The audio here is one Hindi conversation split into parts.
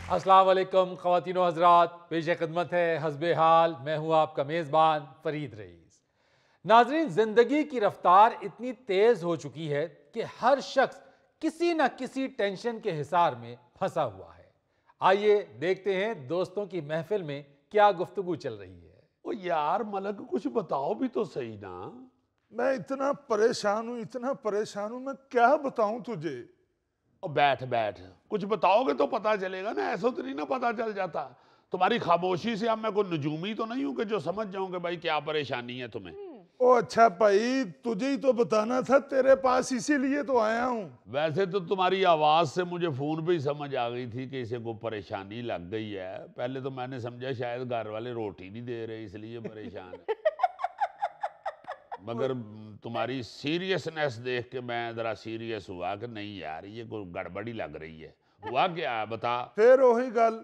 अस्सलाम वालेकुम ख़वातीनो हज़रात, पेश खिदमत है हस्बे हाल। मैं हूँ आपका मेज़बान फ़रीद रईस। नाज़रीन, ज़िंदगी की रफ्तार इतनी तेज़ हो चुकी है कि हर शख्स किसी न किसी टेंशन के हिसार में फंसा हुआ है। आइए देखते हैं दोस्तों की महफिल में क्या गुफ्तगू चल रही है। ओ यार मलक, कुछ बताओ भी तो सही ना। मैं इतना परेशान हूँ, इतना परेशान हूँ, मैं क्या बताऊं तुझे। ओ बैठ बैठ, कुछ बताओगे तो पता चलेगा ना, ऐसा तो नहीं ना पता चल जाता। तुम्हारी खामोशी से अब मैं कोई नजूमी तो नहीं हूं कि जो समझ जाऊं कि भाई क्या परेशानी है तुम्हें। ओ अच्छा भाई, तुझे ही तो बताना था, तेरे पास इसीलिए तो आया हूँ। वैसे तो तुम्हारी आवाज से मुझे फोन पे ही समझ आ गई थी कि इसे कोई परेशानी लग गई है। पहले तो मैंने समझा शायद घर वाले रोटी नहीं दे रहे इसलिए परेशान है। मगर तुम्हारी सीरियसनेस देख के मैं जरा सीरियस हुआ कि नहीं यार, ये कोई गड़बड़ी लग रही है। हुआ क्या बता। फिर वही गल,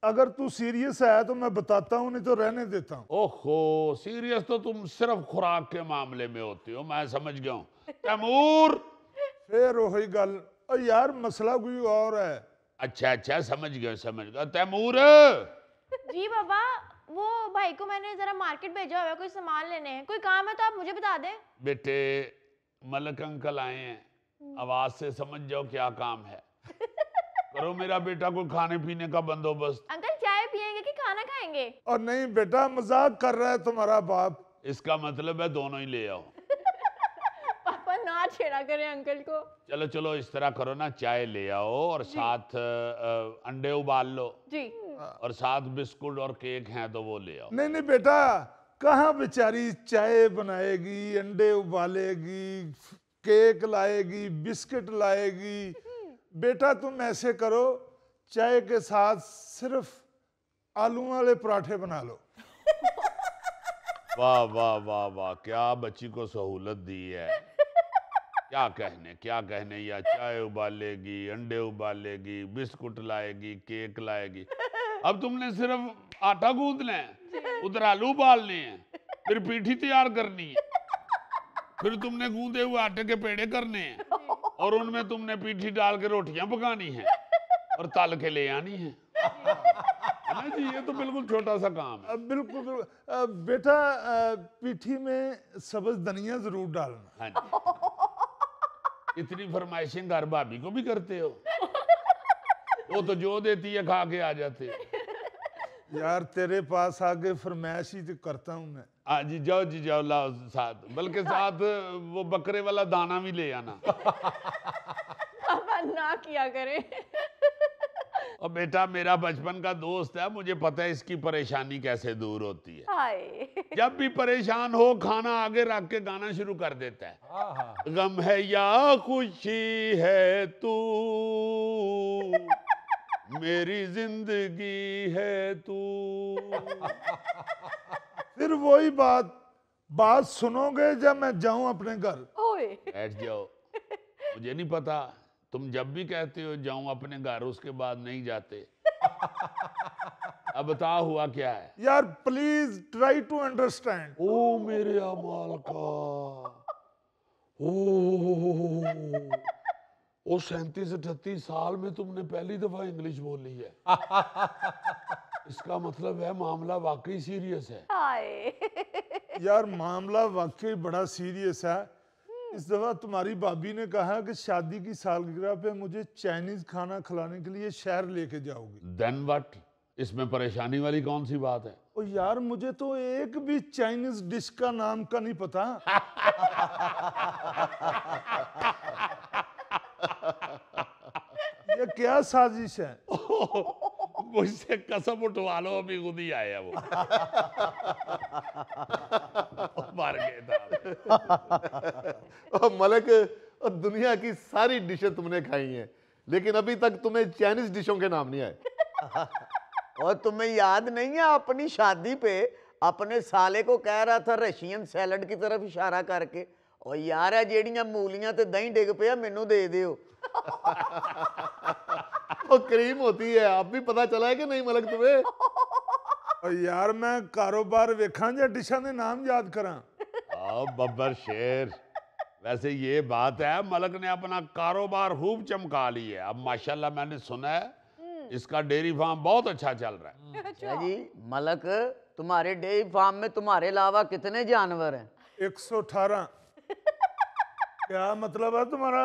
अगर तू सीरियस है तो मैं बताता हूँ, नहीं तो रहने देता हूँ। ओहो, सीरियस तो तुम सिर्फ खुराक के मामले में होती हो, मैं समझ गया हूँ। तैमूर। फिर वही गल, और यार मसला कोई और है। अच्छा अच्छा, समझ गया तैमूर। जी बाबा, वो भाई को मैंने जरा मार्केट भेजा हुआ है, कोई सामान लेने हैं, कोई काम है तो आप मुझे बता दें। बेटे, मलक अंकल आए हैं, आवाज से समझ जाओ क्या काम है। करो मेरा बेटा कोई खाने पीने का बंदोबस्त। अंकल चाय पियेंगे कि खाना खाएंगे? और नहीं बेटा, मजाक कर रहा है तुम्हारा बाप। इसका मतलब है दोनों ही ले आओ। पापा ना छेड़ा करें अंकल को। चलो चलो, इस तरह करो ना, चाय ले आओ और साथ अंडे उबाल लो। जी। और साथ बिस्कुट और केक हैं तो वो ले आओ। नहीं नहीं बेटा, कहाँ बेचारी चाय बनाएगी, अंडे उबालेगी, केक लाएगी, बिस्किट लाएगी। बेटा तुम ऐसे करो, चाय के साथ सिर्फ आलू वाले पराठे बना लो। वाह वाह वाह वाह, क्या बच्ची को सहूलत दी है। क्या कहने, या चाय उबालेगी, अंडे उबालेगी, बिस्कुट लाएगी, केक लाएगी। अब तुमने सिर्फ आटा गूंदना है, उधर आलू उबालने हैं, फिर पीठी तैयार करनी है, फिर तुमने गूंदे हुए आटे के पेड़े करने हैं और उनमें तुमने पीठी डाल के रोटियां पकानी है और तल के ले आनी है ना जी। ये तो बिल्कुल छोटा सा काम है। बिल्कुल बिल्कुल। बेटा, पीठी में सब्ज धनिया जरूर डालना। हाँ जी, इतनी फरमाइशें घर भाभी को भी करते हो? वो तो जो देती है खा के आ जाते हो। यार तेरे पास आके फरमाइश ही तो करता हूँ मैं। हाँ जी जाओ, लाओ साथ, बल्कि साथ वो बकरे वाला दाना भी ले आना। पापा ना किया करें। और बेटा, मेरा बचपन का दोस्त है, मुझे पता है इसकी परेशानी कैसे दूर होती है। हाय। जब भी परेशान हो, खाना आगे रख के गाना शुरू कर देता है। आहा। गम है या खुशी है तू, मेरी जिंदगी है तू। फिर वही बात सुनोगे जब मैं जाऊं अपने घर। ओए। बैठ जाओ। मुझे नहीं पता, तुम जब भी कहते हो जाऊं अपने घर, उसके बाद नहीं जाते। अब बताओ हुआ क्या है। यार प्लीज ट्राई टू अंडरस्टैंड। ओ मेरे अमाल का, ओ 37-38 साल में तुमने पहली दफा इंग्लिश बोली है। इसका मतलब है मामला वाकई सीरियस है। हाय। यार मामला वाकई बड़ा सीरियस है। इस दफा तुम्हारी भाभी ने कहा कि शादी की सालगिरह पे मुझे चाइनीज खाना खिलाने के लिए शहर लेके जाओगी। देन व्हाट, इसमें परेशानी वाली कौन सी बात है? और यार मुझे तो एक भी चाइनीज डिश का नाम का नहीं पता। ये क्या साजिश है? मुझसे कसम उठवा लो, अभी खुद ही आया वो। मार गए था। और मलक, और दुनिया की सारी डिशें तुमने खाई हैं, लेकिन अभी तक तुम्हें चाइनीज डिशों के नाम नहीं आए। और तुम्हें याद नहीं है अपनी शादी पे अपने साले को कह रहा था रशियन सैलड की तरफ इशारा करके, और यार है जेड़ियां मूलियां ते दही डिग पिया मैनू दे दियो। वो क्रीम होती है, अब भी पता चला है कि नहीं मलक तुम्हें? और यार मैं कारोबार वेखा या डिशा ने नाम याद करा। बब्बर शेर, वैसे ये बात है, मलक ने अपना कारोबार खूब चमका ली है। अब माशाल्लाह मैंने सुना है इसका डेयरी फार्म बहुत अच्छा चल रहा है। अच्छा जी, मलक तुम्हारे डेयरी फार्म में तुम्हारे अलावा कितने जानवर हैं? 118। क्या मतलब है तुम्हारा?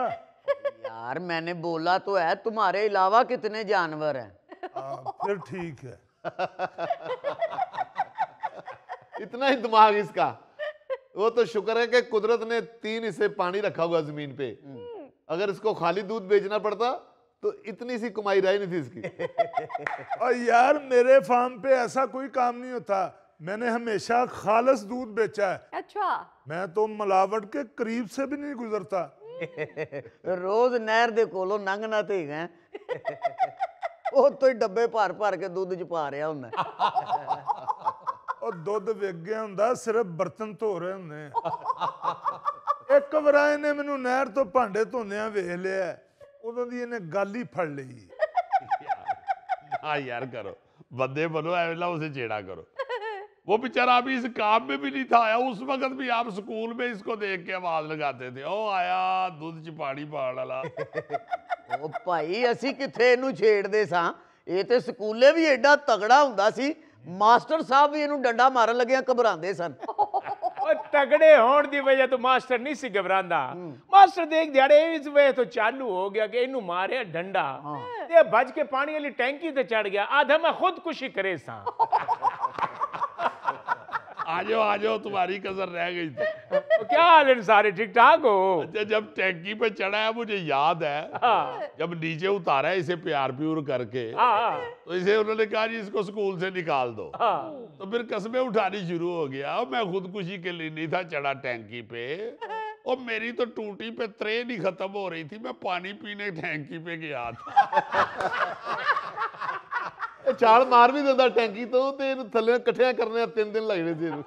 यार मैंने बोला तो है तुम्हारे अलावा कितने जानवर हैं। फिर ठीक है। इतना ही दिमाग इसका। वो तो शुक्र है कि कुदरत ने 3 हिस्से पानी रखा हुआ जमीन पे। अगर इसको खाली दूध बेचना पड़ता तो इतनी सी कमाई रही नहीं थी इसकी। और यार मेरे फार्म पे ऐसा कोई काम नहीं होता, मैंने हमेशा खालस दूध बेचा है। अच्छा, मैं तो मिलावट के करीब से भी नहीं गुजरता। रोज नहर दे कोलों लंघना ते है ਉਹ ਤੋਂ ਹੀ ਡੱਬੇ ਭਰ ਭਰ ਕੇ ਦੁੱਧ ਚ ਪਾ ਰਿਹਾ ਹੁੰਦਾ। ਉਹ ਦੁੱਧ ਵਿਕ ਗਿਆ ਹੁੰਦਾ, ਸਿਰਫ ਬਰਤਨ ਧੋ ਰਹੇ ਹੁੰਦੇ ਆ। ਇੱਕ ਵਾਰ ਇਹਨੇ ਮੈਨੂੰ ਨਹਿਰ ਤੋਂ ਭਾਂਡੇ ਧੋਂਦਿਆਂ ਵੇਖ ਲਿਆ, ਉਦੋਂ ਦੀ ਇਹਨੇ ਗੱਲ ਹੀ ਫੜ ਲਈ। हाँ यार करो, बंदे बनो, ऐसा उसे छेड़ा करो। वो बेचारा अभी इस काम में भी नहीं था आया, उस वक्त भी आप स्कूल में इसको देख के आवाज लगाते थे, ओ आया दूध च पानी पाण वाला। ਉਹ ਭਾਈ ਅਸੀਂ ਕਿੱਥੇ ਇਹਨੂੰ ਛੇੜਦੇ ਸਾਂ, ਇਹ ਤੇ ਸਕੂਲੇ ਵੀ ਐਡਾ ਤਗੜਾ ਹੁੰਦਾ ਸੀ, ਮਾਸਟਰ ਸਾਹਿਬ ਵੀ ਇਹਨੂੰ ਡੰਡਾ ਮਾਰਨ ਲੱਗਿਆ ਘਬਰਾਉਂਦੇ ਸਨ। ਉਹ ਤਗੜੇ ਹੋਣ ਦੀ ਵਜ੍ਹਾ ਤੋਂ ਮਾਸਟਰ ਨਹੀਂ ਸੀ ਘਬਰਾਉਂਦਾ। ਮਾਸਟਰ ਦੇਖ ਦਿਹਾੜੇ ਇਸ ਵੇ ਤੋਂ ਚਾਲੂ ਹੋ ਗਿਆ ਕਿ ਇਹਨੂੰ ਮਾਰਿਆ ਡੰਡਾ ਤੇ ਭੱਜ ਕੇ ਪਾਣੀ ਵਾਲੀ ਟੈਂਕੀ ਤੇ ਚੜ ਗਿਆ, आधा मैं खुदकुशी करे सां। आ जाओ तुम्हारी कसर रह गई थी। तो क्या हाल है, सारे ठीक ठाक हो? अच्छा, जब टैंकी पे चढ़ा है मुझे याद है, जब नीचे उतारा है इसे प्यार प्यूर करके, तो इसे उन्होंने कहा जी इसको स्कूल से निकाल दो। तो फिर कस्में उठानी शुरू हो गया। मैं खुदकुशी के लिए नहीं था चढ़ा टैंकी पे, और मेरी तो टूटी पे ट्रेन ही खत्म हो रही थी, मैं पानी पीने टैंकी पे गया था। ਛਾਲ ਮਾਰ ਵੀ ਦਿੰਦਾ ਟੈਂਕੀ ਤੋਂ ਤੇ ਇਹਨੂੰ ਥੱਲੇ ਇਕੱਠਿਆਂ ਕਰਨੇ 3 ਦਿਨ ਲੱਗਣੇ ਸੀ ਇਹਨੂੰ।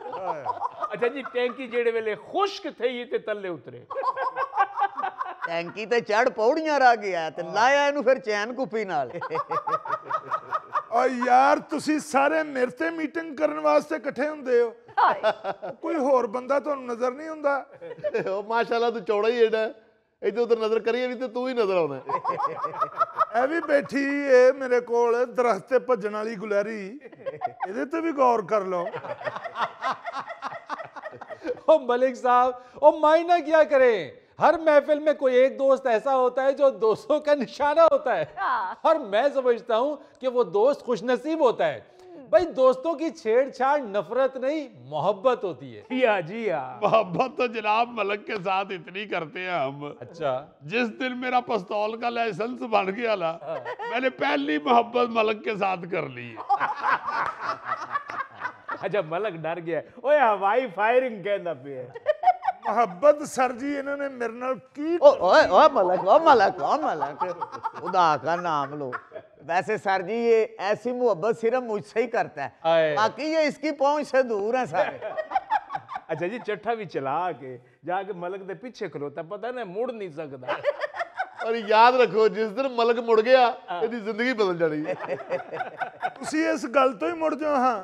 अच्छा जी, टैंकी जेड़े वेले खुश्क थई ते तल्ले उतरे। ਟੈਂਕੀ ਤੇ ਚੜ ਪੌੜੀਆਂ ਰਾ ਗਿਆ ਤੇ ਲਾਇਆ ਇਹਨੂੰ ਫਿਰ ਚੈਨ ਕੁੱਪੀ ਨਾਲ। ਓ ਯਾਰ ਤੁਸੀਂ ਸਾਰੇ ਮੇਰੇ ਤੇ ਮੀਟਿੰਗ ਕਰਨ ਵਾਸਤੇ ਇਕੱਠੇ ਹੁੰਦੇ ਹੋ, ਕੋਈ ਹੋਰ ਬੰਦਾ ਤੁਹਾਨੂੰ ਨਜ਼ਰ ਨਹੀਂ ਹੁੰਦਾ? ਉਹ ਮਾਸ਼ਾਅੱਲਾ ਤੂੰ ਚੌੜਾ ਹੀ ਏਡਾ, ਇੱਧਰ ਉੱਧਰ ਨਜ਼ਰ ਕਰੀਏ ਵੀ ਤੇ ਤੂੰ ਹੀ ਨਜ਼ਰ ਆਉਣਾ। ਇਹ ਵੀ ਬੈਠੀ ਏ ਮੇਰੇ ਕੋਲ ਦਰਖਤ ਤੇ ਭੱਜਣ ਵਾਲੀ ਗੁਲੈਰੀ, ਇਹਦੇ ਤੇ ਵੀ ਗੌਰ ਕਰ ਲਓ। ओ मलिक साहब, ओ मायना क्या करें, हर महफिल में कोई एक दोस्त ऐसा होता है जो दोस्तों का निशाना होता है, और मैं समझता हूं कि वो दोस्त खुशनसीब होता है। भाई दोस्तों की छेड़छाड़ नफरत नहीं, मोहब्बत होती है। जी हाँ। मोहब्बत तो जनाब मलक के साथ इतनी करते हैं हम। अच्छा, जिस दिन मेरा पिस्तौल का लाइसेंस बन गया ना, मैंने पहली मोहब्बत मलक के साथ कर ली। अच्छा, मलक डर गया। ओए हवाई फायरिंग कहना पे। ਮੁਹੱਬਤ ਸਰ ਜੀ ਇਹਨਾਂ ਨੇ ਮੇਰੇ ਨਾਲ ਕੀ ओए ओए मलक, ओ मलक, ओ मलक, खुदा का नाम लो। वैसे सर जी ये ऐसी मोहब्बत सिर्फ मुझसे ही करता है, आए। बाकी ये इसकी पहुंच से दूर है सारे। अच्छा जी, चट्ठा भी चला के जाके मलक दे पीछे खलोता, पता ना मुड़ नहीं सकता। ਔਰ ਯਾਦ ਰੱਖੋ ਜਿਸ ਦਿਨ ਮਲਕ ਮੁੜ ਗਿਆ ਇਹਦੀ ਜ਼ਿੰਦਗੀ ਬਦਲ ਜਾਣੀ ਹੈ। ਤੁਸੀਂ ਇਸ ਗੱਲ ਤੋਂ ਹੀ ਮੁੜ ਜਾਓ। ਹਾਂ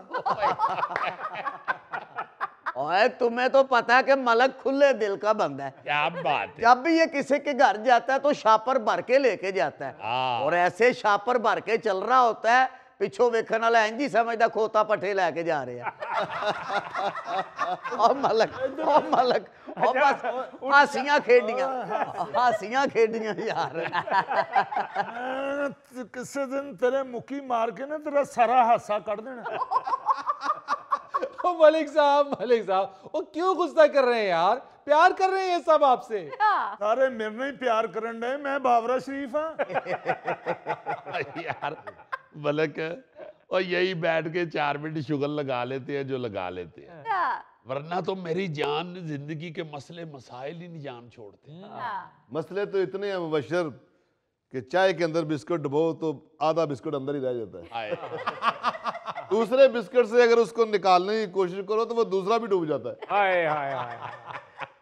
ओए तुम्हें तो पता है कि मलक खुले दिल का बंदा है, क्या बात है। जब भी ये किसी के घर जाता है तो शापर भर के लेके जाता है, और ऐसे शापर भर के चल रहा होता है पिछो वेखन वाला इंज ही समझदा खोता पट्ठे लेके जा रहे हैं। ओ मलक, ओ मलक, ओ बस हासियां खेडियां यार। ਕਿਸੇ ਦਿਨ ਤੇਰੇ ਮੁੱਕੀ ਮਾਰ ਕੇ ਨਾ ਤੇਰਾ ਸਾਰਾ ਹਾਸਾ ਕੱਢ ਦੇਣਾ। ओ मलिक साहब, वो क्यों गुस्सा कर रहे हैं यार, प्यार कर रहे हैं ये सब आपसे। ਸਾਰੇ ਮੇਰੇ ਨਾਲ ਹੀ ਪਿਆਰ ਕਰਨ ਡਏ, ਮੈਂ ਬਾਬਰਾ ਸ਼ਰੀਫ ਹਾਂ। यार मलक, और यही बैठ के 4 मिनट शुगर लगा लेते हैं जो लगा लेते हैं, वरना तो मेरी जान जिंदगी के मसले मसाइल ही नहीं जान छोड़ते। मसले तो इतने हैं मुबशर कि चाय के अंदर बिस्कुट डुबो तो आधा बिस्कुट अंदर ही रह जाता है। आए। दूसरे बिस्कुट से अगर उसको निकालने की कोशिश करो तो वो दूसरा भी डूब जाता है। हाय हाय हाय।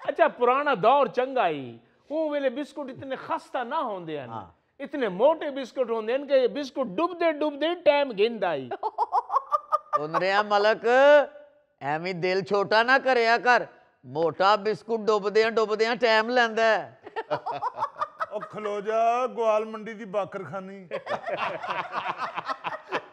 अच्छा, पुराना दौर चंगा ही, वो वेले बिस्कुट इतने खस्ता ना होंदे हैं, इतने मोटे बिस्कुट होंदे हैं कि बिस्कुट डुबदे डुबदे टाइम गिनदा ही। सुन रहा मलक, ਐਵੇਂ ਦਿਲ ਛੋਟਾ ਨਾ ਕਰਿਆ ਕਰ, ਮੋਟਾ ਬਿਸਕੁਟ ਡੁੱਬਦਿਆਂ ਟਾਈਮ ਲੈਂਦਾ। और खलो जा ग्वाल मंडी दी बाकर खानी।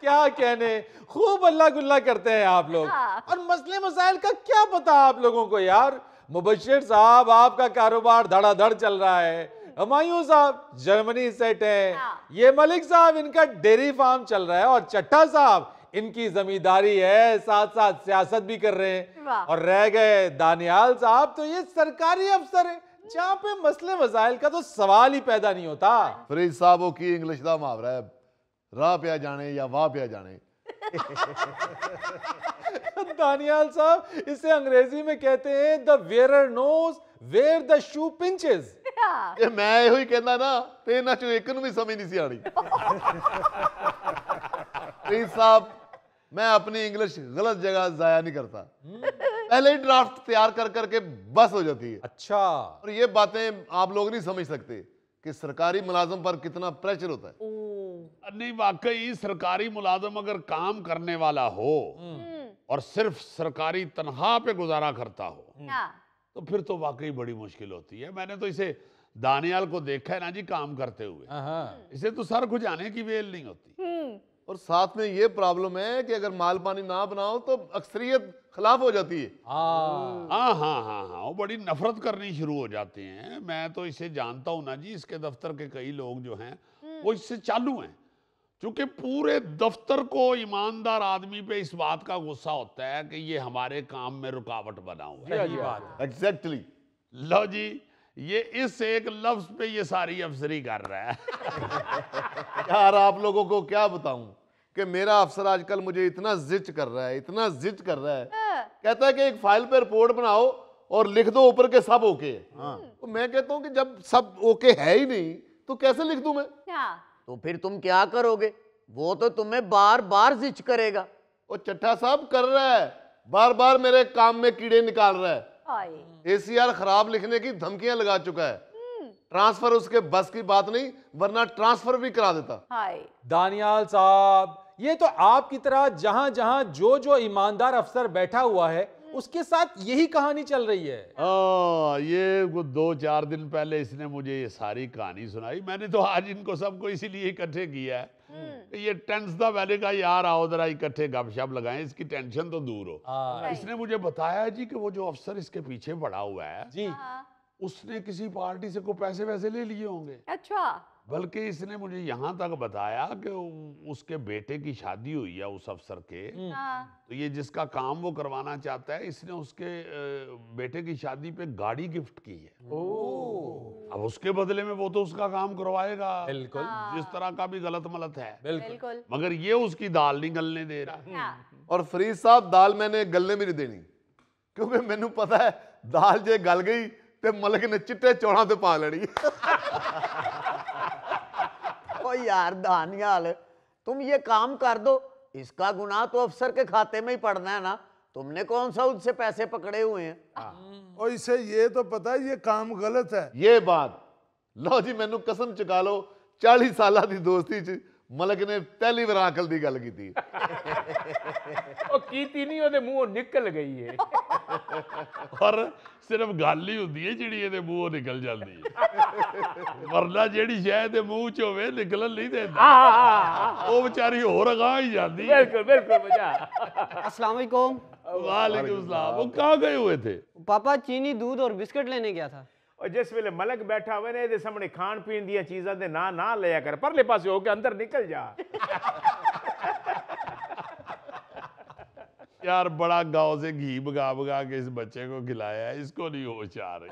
क्या कहने, खूब अल्लाह गुल्ला करते हैं आप लोग। और मसले मसाइल का क्या पता आप लोगों को यार। मुबश्शिर साहब, आपका कारोबार धड़ाधड़ चल रहा है। हुमायूं साहब जर्मनी सेट है। ये मलिक साहब, इनका डेयरी फार्म चल रहा है। और चट्टा साहब, इनकी जमींदारी है, साथ साथ सियासत भी कर रहे हैं। और रह गए दानियाल साहब, तो ये सरकारी अफसर है, जहां पे मसले मसाइल का तो सवाल ही पैदा नहीं होता। फरीद साहब वो की इंग्लिश दा मुहावरा है, राह पे जाने या वाह पे जाने। दानियाल साहब, इसे अंग्रेजी में कहते हैं the wearer knows where the shoe pinches. ये मैं यही कहना ना, ते इन्हां चों एक नूं भी समझ नहीं सी आनी। फरीद साहब, मैं अपनी इंग्लिश गलत जगह जाया नहीं करता। पहले ही ड्राफ्ट तैयार कर करके बस हो जाती है। अच्छा, और ये बातें आप लोग नहीं समझ सकते कि सरकारी मुलाजम पर कितना प्रेशर होता है। नहीं, वाकई सरकारी मुलाजम अगर काम करने वाला हो और सिर्फ सरकारी तनख्वाह पे गुजारा करता हो तो फिर तो वाकई बड़ी मुश्किल होती है। मैंने तो इसे दानियाल को देखा है ना जी, काम करते हुए। इसे तो सर खुजाने की वेल नहीं होती। और साथ में ये प्रॉब्लम है कि अगर माल पानी ना बनाओ तो अक्सरियत खिलाफ हो जाती है। हाँ हाँ हाँ हाँ, वो बड़ी नफरत करनी शुरू हो जाते हैं। मैं तो इसे जानता हूँ ना जी, इसके दफ्तर के कई लोग जो हैं वो इससे चालू हैं। क्योंकि पूरे दफ्तर को ईमानदार आदमी पे इस बात का गुस्सा होता है कि ये हमारे काम में रुकावट बना हुआ है। सही बात है। एग्जैक्टली। लो जी, ये इस एक लफ्ज पे ये सारी अफसरी कर रहा है। यार आप लोगों को क्या बताऊं कि मेरा अफसर आजकल मुझे इतना जिद कर रहा है, इतना जिद कर रहा है। कहता है कि एक फाइल पे रिपोर्ट बनाओ और लिख दो ऊपर के सब ओके। तो मैं कहता हूं कि जब सब ओके है ही नहीं तो कैसे लिख दूं मैं? तो फिर तुम क्या करोगे? वो तो तुम्हें बार बार जिच करेगा। वो चट्टा साहब कर रहा है, बार बार मेरे काम में कीड़े निकाल रहा है। एसीआर खराब लिखने की धमकियां लगा चुका है। ट्रांसफर उसके बस की बात नहीं, वरना ट्रांसफर भी करा देता। दानियाल साहब, ये तो आपकी तरह जहां जहां जो जो ईमानदार अफसर बैठा हुआ है उसके साथ यही कहानी चल रही है। ये 2-4 दिन पहले इसने मुझे ये सारी कहानी सुनाई। मैंने तो आज इनको सबको इसीलिए इकट्ठे किया है। ये टेंस द वैली का यार आओ जरा इकट्ठे गपशप लगाएं, इसकी टेंशन तो दूर हो। इसने मुझे बताया जी कि वो जो अफसर इसके पीछे पड़ा हुआ है जी, उसने किसी पार्टी से कोई पैसे वैसे ले लिए होंगे। अच्छा, बल्कि इसने मुझे यहाँ तक बताया कि उसके बेटे की शादी हुई है उस अफसर के। तो ये जिसका काम वो करवाना चाहता है, इसने उसके बेटे की शादी पे गाड़ी गिफ्ट की है। अब उसके बदले में वो तो उसका काम करवाएगा, बिल्कुल, जिस तरह का भी गलत मलत है। बिल्कुल। मगर ये उसकी दाल नहीं गलने दे रहा। और फरीद साहब, दाल मैंने गलने भी नहीं देनी, क्योंकि मैनू पता है दाल जे गल गई ते मलक ने चिट्टे चौड़ा ते पा लेनी। ओ यार दानियाल, तुम ये काम कर दो, इसका गुनाह तो अफसर के खाते में ही पड़ना है ना। तुमने कौन सा उससे पैसे पकड़े हुए हैं? और इसे ये तो पता है ये काम गलत है। ये बात लो जी, मैनू कसम चुका लो, 40 साल की दोस्ती च मलक ने पहली बार अकल की गल की थी। कीती नहीं, ओदे मुंहों निकल गई है। और सिर्फ गल ही होंदी है जिहड़ी इहदे मूंहों निकल जाती है, वरना जिहड़ी शायद मूंह च होवे निकलन नहीं देता, वो बेचारी होर अगां ही जाती है। बिल्कुल बिल्कुल मजा। अस्सलाम वालेकुम। वालेकुम सलाम। वो कहाँ गए हुए थे? पापा चीनी, दूध और बिस्किट लेने गया था। और जिस वेले मलक बैठा हुआ ने, सामने खान पीन दी चीज़ां दे ना लिया कर, परले पासे होके अंदर निकल जा। यार बड़ा गांव से घी भगा भगा के इस बच्चे को खिलाया है, इसको नहीं होश आ रही।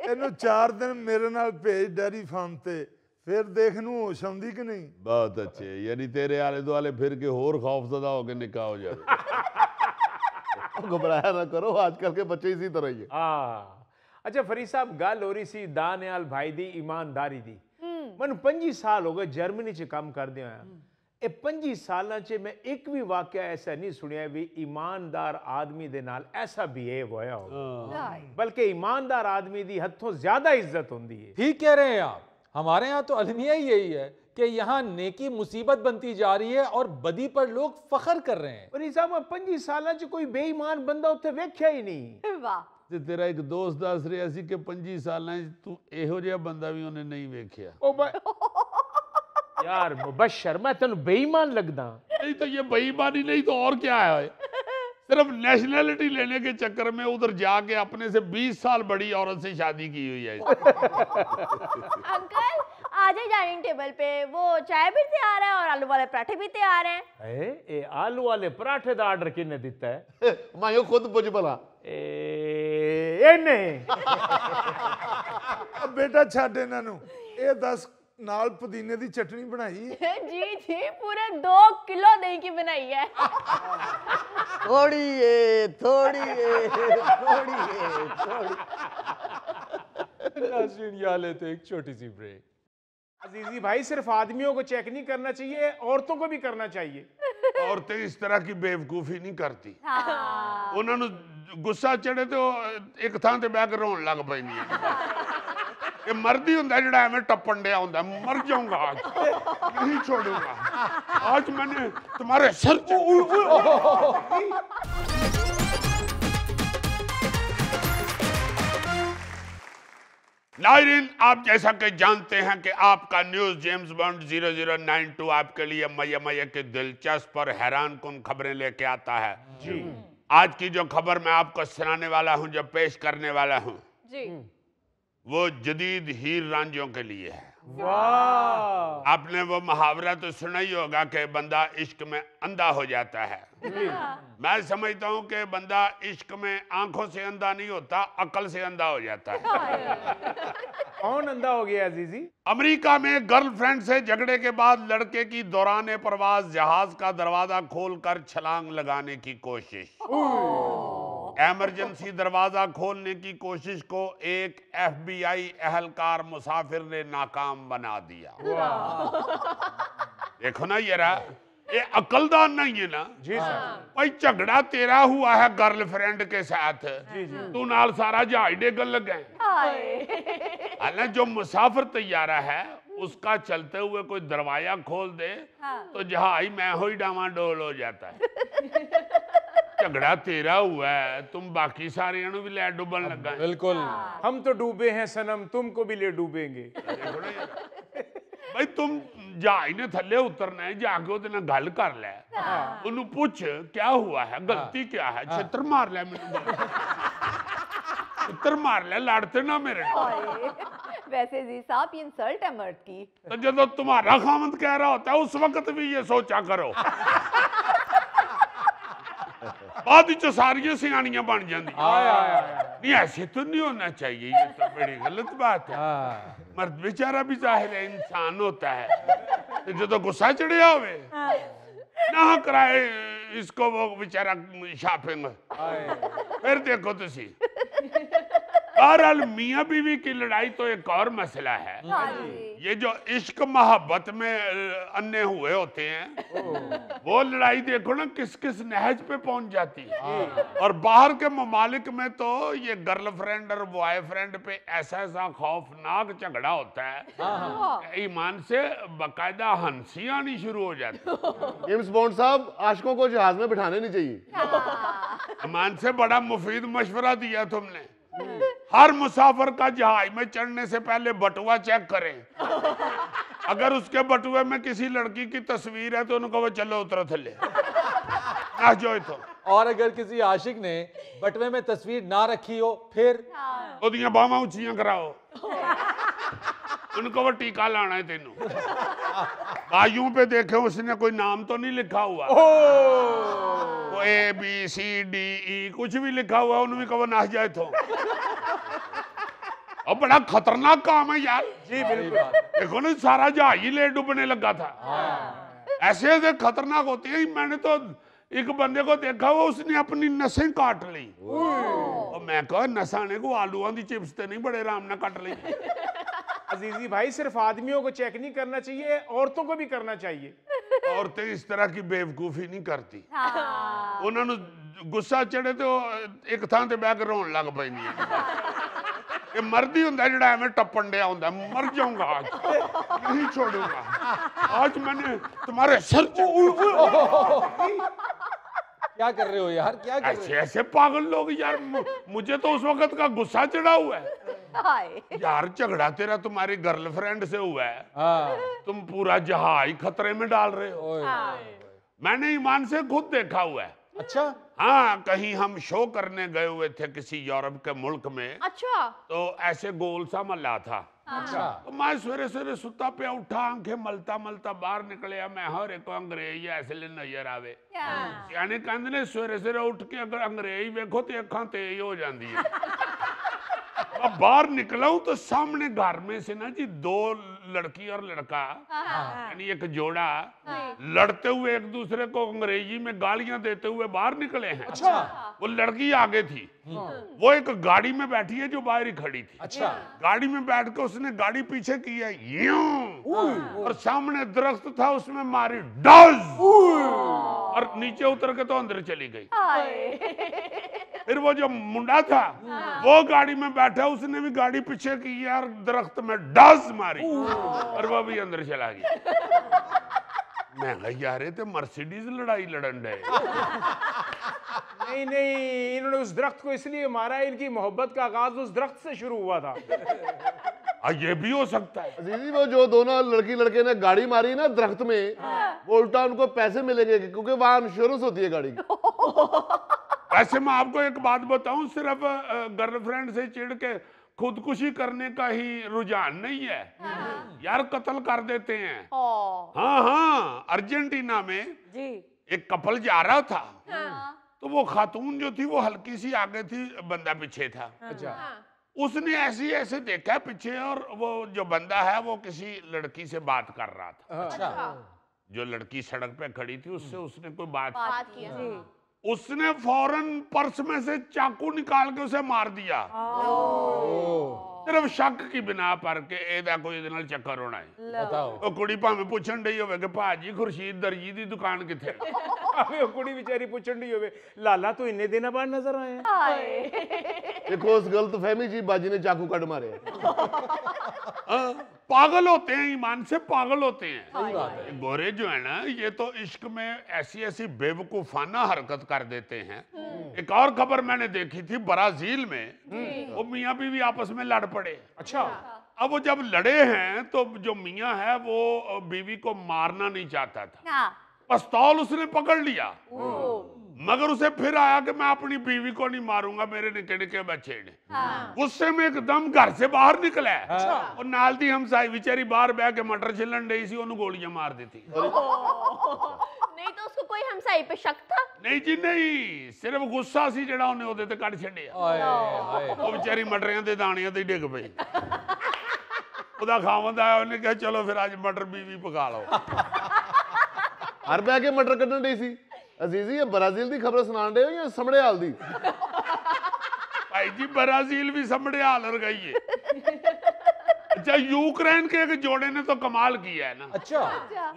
ਇਹਨੂੰ 4 दिन मेरे नाल भेज डेयरी फार्म ते, फिर देख नू होश आउंदी कि नहीं। बहुत अच्छे, यानी तेरे आले दुआले फिर के होर खौफजदा होके निकाह हो जाए। घबराया ना करो, आजकल के बच्चे इसी तरह ही है। हाँ, अच्छा फरीद साहब, गल हो रही सी दानियाल भाई दी ईमानदारी दी। मैं 25 साल हो गए जर्मनी च काम करदे होया। ये 25 सालां च मैं एक भी वाकया ऐसा नहीं सुनिया भी ईमानदार आदमी दे नाल ऐसा बिहेव होया हो। बल्कि ईमानदार आदमी दी हथों ज्यादा इज्जत होंदी है। ठीक कह रहे हैं आप। हमारे यहाँ तो अलमिया ही यही है कि यहाँ नेकी मुसीबत बनती जा रही है और बदी पर लोग फख्र कर रहे हैं। फरीद साहब, 25 सालां च कोई बेईमान बंदा उत्थे वेख्या ही नहीं। वाह। ਤੇ ਤੇਰਾ ਇੱਕ ਦੋਸਤ ਦੱਸ ਰਿਹਾ ਸੀ ਕਿ 25 ਸਾਲਾਂ 'ਚ ਤੂੰ ਇਹੋ ਜਿਹਾ ਬੰਦਾ ਵੀ ਉਹਨੇ ਨਹੀਂ ਵੇਖਿਆ। ओ यार मुबशर मैं तेन बेईमान लगदा? नहीं तो ये बेईमानी नहीं तो और क्या है? सिर्फ नेशनैलिटी लेने के चक्कर में उधर जाके अपने से 20 साल बड़ी औरत से शादी की हुई है। अंकल आ जाए डाइनिंग टेबल पे, वो चाय भी तैयार है और आलू वाले पराठे भी तैयार हैं। ए आलू वाले पराठे का आर्डर किने दिता है? मैं यो खुद पुछ भला नहीं अब बेटा छੱਡ ਇਹਨਾਂ ਨੂੰ, ਇਹ ਦੱਸ ਨਾਲ ਪੁਦੀਨੇ ਦੀ ਚਟਨੀ ਬਣਾਈ? जी जी पूरे 2 किलो दही की बनाई है। थोड़ी है थोड़ी है थोड़ी है थोड़ी। नाज़रीन यहाँ लेते एक छोटी सी ब्रेक। अजीजी भाई सिर्फ आदमियों को चेक नहीं करना चाहिए, औरतों को भी करना चाहिए। औरतें इस तरह की बेवकूफ़ी नहीं करती। हाँ। उन्होंने गुस्सा चढ़े तो एक थां ते बैठ के रोन लग पैंदियां। ये मर्द ही हुंदा जिहड़ा एवें टप्पण दिया हुंदा, मर जाऊंगा आज, नहीं छोड़ूंगा आज, मैंने तुम्हारे सर नाज़रीन, आप जैसा कि जानते हैं कि आपका न्यूज़ जेम्स बॉन्ड 0092 आपके लिए मये मये के दिलचस्प और हैरान कुन खबरें लेके आता है। जी आज की जो खबर मैं आपको सुनाने वाला हूं, जो पेश करने वाला हूं, जी वो जदीद हीर रांझों के लिए है। वाह! आपने वो मुहावरा तो सुना ही होगा कि बंदा इश्क में अंधा हो जाता है। मैं समझता हूँ कि बंदा इश्क में आंखों से अंधा नहीं होता, अकल से अंधा हो जाता है। कौन अंधा हो गया अजीजी? अमेरिका में गर्लफ्रेंड से झगड़े के बाद लड़के की दौरान प्रवास जहाज का दरवाजा खोलकर छलांग लगाने की कोशिश। इमरजेंसी दरवाजा खोलने की कोशिश को एक FBI एहलकार मुसाफिर ने नाकाम बना दिया। देखो ना ये अकलदान नहीं है ना जी सर। भाई, झगड़ा तेरा हुआ है गर्लफ्रेंड के साथ, तू नाल सारा जहाज डेगन लगे। हालांकि जो मुसाफिर तैयारा है उसका चलते हुए कोई दरवाजा खोल दे तो जहाज मैं हो ही डामाडोल हो जाता है। झगड़ा तेरा हुआ है, तुम बाकी सारे भी ले डूबन लगा। बिल्कुल, हम तो डूबे हैं सनम, तुमको भी ले डूबेंगे। भाई तुम जहाज ने थले उतरना है, जाके ਉਹਦੇ ਨਾਲ ਗੱਲ कर ले, ਉਹਨੂੰ पूछ क्या हुआ है, गलती क्या है, छित्र मार ले, छित्र मार ले, लड़ते ना मेरे। वैसे जी साहब ये इंसल्ट है मर्द की। तो जब तुम्हारा खामद कह रहा होता है उस वक्त भी ये सोचा करो। बाद विच सारियां सियाणियां बन जांदी। नहीं ऐसे तो नहीं होना चाहिए, ये तो बड़ी गलत बात है। मर्द बेचारा भी जाहिर है इंसान होता है, तो जो तो गुस्सा चढ़िया हुए ना कराए इसको वो बेचारा शापिंग। फिर देखो तुसी, बहरहाल मियाँ बीवी की लड़ाई तो एक और मसला है। ये जो इश्क मोहब्बत में अन्य हुए होते हैं, वो लड़ाई देखो ना किस किस नहज पे पहुंच जाती है। और बाहर के ममालिक में तो ये गर्लफ्रेंड और बॉयफ्रेंड पे ऐसा ऐसा खौफनाक झगड़ा होता है, ईमान से बाकायदा हंसी आनी शुरू हो जाती है। जेम्स बॉन्ड साहब, आशिकों को जहाज में बिठाने नहीं चाहिए। ईमान से बड़ा मुफीद मशवरा दिया तुमने। हर मुसाफिर का जहाज में चढ़ने से पहले बटुआ चेक करें, अगर उसके बटुए में किसी लड़की की तस्वीर है तो उनको वो चलो उतरो थले ना जो तो। और अगर किसी आशिक ने बटवे में तस्वीर ना रखी हो फिर ओदियां बावां ऊंचियां कराओ, उनको वो टीका लाना है तेनू। बाजुओं पे देखे उसने कोई नाम तो नहीं लिखा हुआ, ABCDE कुछ भी लिखा हुआ, उन्हें भी कहो नाच जाए तो। और बड़ा खतरनाक काम है यार। जी बिल्कुल। देखो ना सारा जहाज ही ले डूबने लगा था। ऐसे ऐसे खतरनाक होते हैं। मैंने तो एक बंदे को देखा हुआ, उसने अपनी नसें काट ली। और मैं कहा नसाने को आलूओं की चिप्स तो नहीं बड़े आराम ने काट ली। अजीजी भाई सिर्फ आदमियों को चेक नहीं करना चाहिए, औरतों को भी करना चाहिए। औरतें इस तरह की बेवकूफी नहीं करती। उन्होंने गुस्सा चढ़े तो एक थां ते बैठ के रोन लग पैंदियां। ये मर्द ही हुंदा जिहड़ा एवें टप्पण दिया हुंदा, मर जाऊंगा आज, नहीं छोड़ूंगा आज, मैंने तुम्हारे सर क्या कर रहे हो यार, क्या कर रहे ऐसे ऐसे पागल लोग यार, मुझे तो उस वक्त का गुस्सा चढ़ा हुआ है हाय यार। झगड़ा तेरा तुम्हारी गर्लफ्रेंड से हुआ है, हो? हाँ, तुम पूरा जहाज खतरे में डाल रहे हो। ओए, मैंने ईमान से खुद देखा हुआ है। अच्छा, हाँ, कहीं हम शो करने गए हुए थे किसी यूरोप के मुल्क में, अच्छा तो ऐसे गोल सा महल था। अच्छा, तो मैं सवेरे सवेरे सुता पे उठा, आंखें मलता मलता बाहर निकलिया, मैं हर एक अंग्रेज ऐसे नजर आवे। यानी कहते ने सवेरे सवेरे उठ के अगर अंग्रेज देखो तो अखा तेज हो जाती है। अब बाहर निकला हूं तो सामने घर में से ना जी दो लड़की और लड़का, यानी एक जोड़ा, लड़ते हुए एक दूसरे को अंग्रेजी में गालियां देते हुए बाहर निकले हैं। अच्छा, वो लड़की आगे थी, वो एक गाड़ी में बैठी है जो बाहर ही खड़ी थी। अच्छा, गाड़ी में बैठ के उसने गाड़ी पीछे की है यूं, और सामने दरख्त था उसमें मारी डज, और नीचे उतर के तो अंदर चली गई। फिर वो जो मुंडा था वो गाड़ी में बैठा, उसने भी गाड़ी पीछे की है और दरख्त में डज मारी, और वो भी अंदर चला गया। मैं कहा यार ये तो मर्सिडीज लड़ाई लड़न रहे। नहीं नहीं, इन्होंने उस दरख्त को इसलिए मारा, इनकी मोहब्बत का आगाज उस दरख्त से शुरू हुआ था। ये भी हो सकता है। अजीजी, वो जो दोनों लड़की लड़के ने गाड़ी मारी ना दरख्त में, वो उल्टा उनको पैसे मिलेंगे क्योंकि वहां इंश्योरेंस होती है गाड़ी की। वैसे मैं आपको एक बात बताऊं, सिर्फ गर्लफ्रेंड से चिढ़ के खुदकुशी करने का ही रुझान नहीं है यार, कत्ल कर देते हैं। हाँ हाँ, अर्जेंटीना में जी एक कपल जा रहा था, तो वो खातून जो थी वो हल्की सी आगे थी, बंदा पीछे था। अच्छा, उसने ऐसे ऐसे देखा पीछे, और वो जो बंदा है वो किसी लड़की से बात कर रहा था। अच्छा, जो लड़की सड़क पे खड़ी थी उससे उसने कोई बात जी उसने फौरन पर्स में से चाकू निकाल के उसे मार दिया, सिर्फ शक की बिना पर के एदा कोई इहदे नाल चक्कर होना है। बताओ। ਉਹ ਕੁੜੀ ਭਾਵੇਂ ਪੁੱਛਣ ਡਈ ਹੋਵੇ ਕਿ ਭਾਜੀ ਖੁਰਸ਼ੀਦ ਦਰਜੀ ਦੀ ਦੁਕਾਨ ਕਿੱਥੇ? अबे वो कुड़ी बेचारी पूछन दी होवे, लाला तो इन्ने दिनों बाद नजर आए हैं। देखो उस गलतफहमी जी बाजी ने चाकू कट मारे। पागल होते हैं, ईमान से पागल होते हैं। सही बात है। ये गोरे जो है ना, ये तो इश्क में ऐसी ऐसी बेवकूफाना हरकत कर देते हैं। एक और खबर मैंने देखी थी, ब्राजील में वो मियाँ बीवी आपस में लड़ पड़े। अच्छा, अब वो जब लड़े हैं तो जो मियाँ है वो बीवी को मारना नहीं चाहता था, पिस्तौल उसने पकड़ लिया, मगर उसे फिर आया कि मैं अपनी बीवी को नहीं मारूंगा, मेरे निके निके बच्चे ने। गुस्से में एकदम घर से बाहर निकला है, और नाल दी हमसाई बेचारी बाहर बह के मटर छिलन रही सी, ओनू गोलियां मार दी थी। नहीं तो उसको कोई हमसाई पे शक था? नहीं जी नहीं, सिर्फ गुस्सा सी जेड़ा ओने ओदे ते कट छड्डिया। ओए, ओए, ਉਹ ਵਿਚਾਰੀ ਮਟਰਿਆਂ ਦੇ ਦਾਣਿਆਂ ਤੇ ਡਿੱਗ ਪਈ। ਉਹਦਾ ਖਾਵੰਦ ਆਇਆ, ਉਹਨੇ ਕਿਹਾ ਚਲੋ ਫਿਰ ਅੱਜ ਮਟਰ ਬੀਵੀ ਪਕਾ ਲਓ। हर बह के मटर कटन डई सी। अजीजी, ये ब्राजील की खबर सुनान डे हो या समड़े हाल दी? भाई जी ब्राजील भी समड़े हाल हो गई है। अच्छा, यूक्रेन के एक जोड़े ने तो कमाल किया है ना। अच्छा,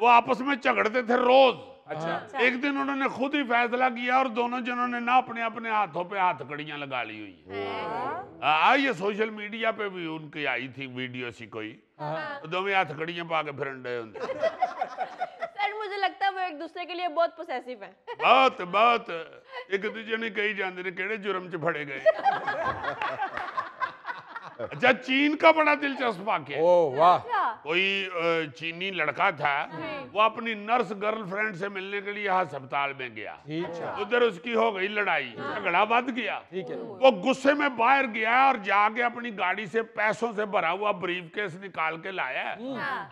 वो आपस में झगड़ते थे रोज। अच्छा, एक दिन उन्होंने खुद ही फैसला किया और दोनों जनों ने ना अपने अपने हाथों पे हथकड़ियां लगा ली हुई है। ये सोशल मीडिया पे भी उनकी आई थी वीडियो सी कोई, दोनों हथकड़ियां पा के फिरन डे होंदे। सर मुझे लगता है वो एक दूसरे के लिए बहुत पोसेसिव हैं। बहुत बहुत एक दूजे ने कही जाते ने केड़े जुर्म च फड़े गए। अच्छा, चीन का बड़ा दिलचस्प वाकया। ओ वाह, कोई चीनी लड़का था, वो अपनी नर्स गर्लफ्रेंड से मिलने के लिए अस्पताल में गया। ठीक है, उधर उसकी हो गई लड़ाई, झगड़ा बढ़ गया। ठीक है, वो गुस्से में बाहर गया और जाके अपनी गाड़ी से पैसों से भरा हुआ ब्रीफकेस निकाल के लाया,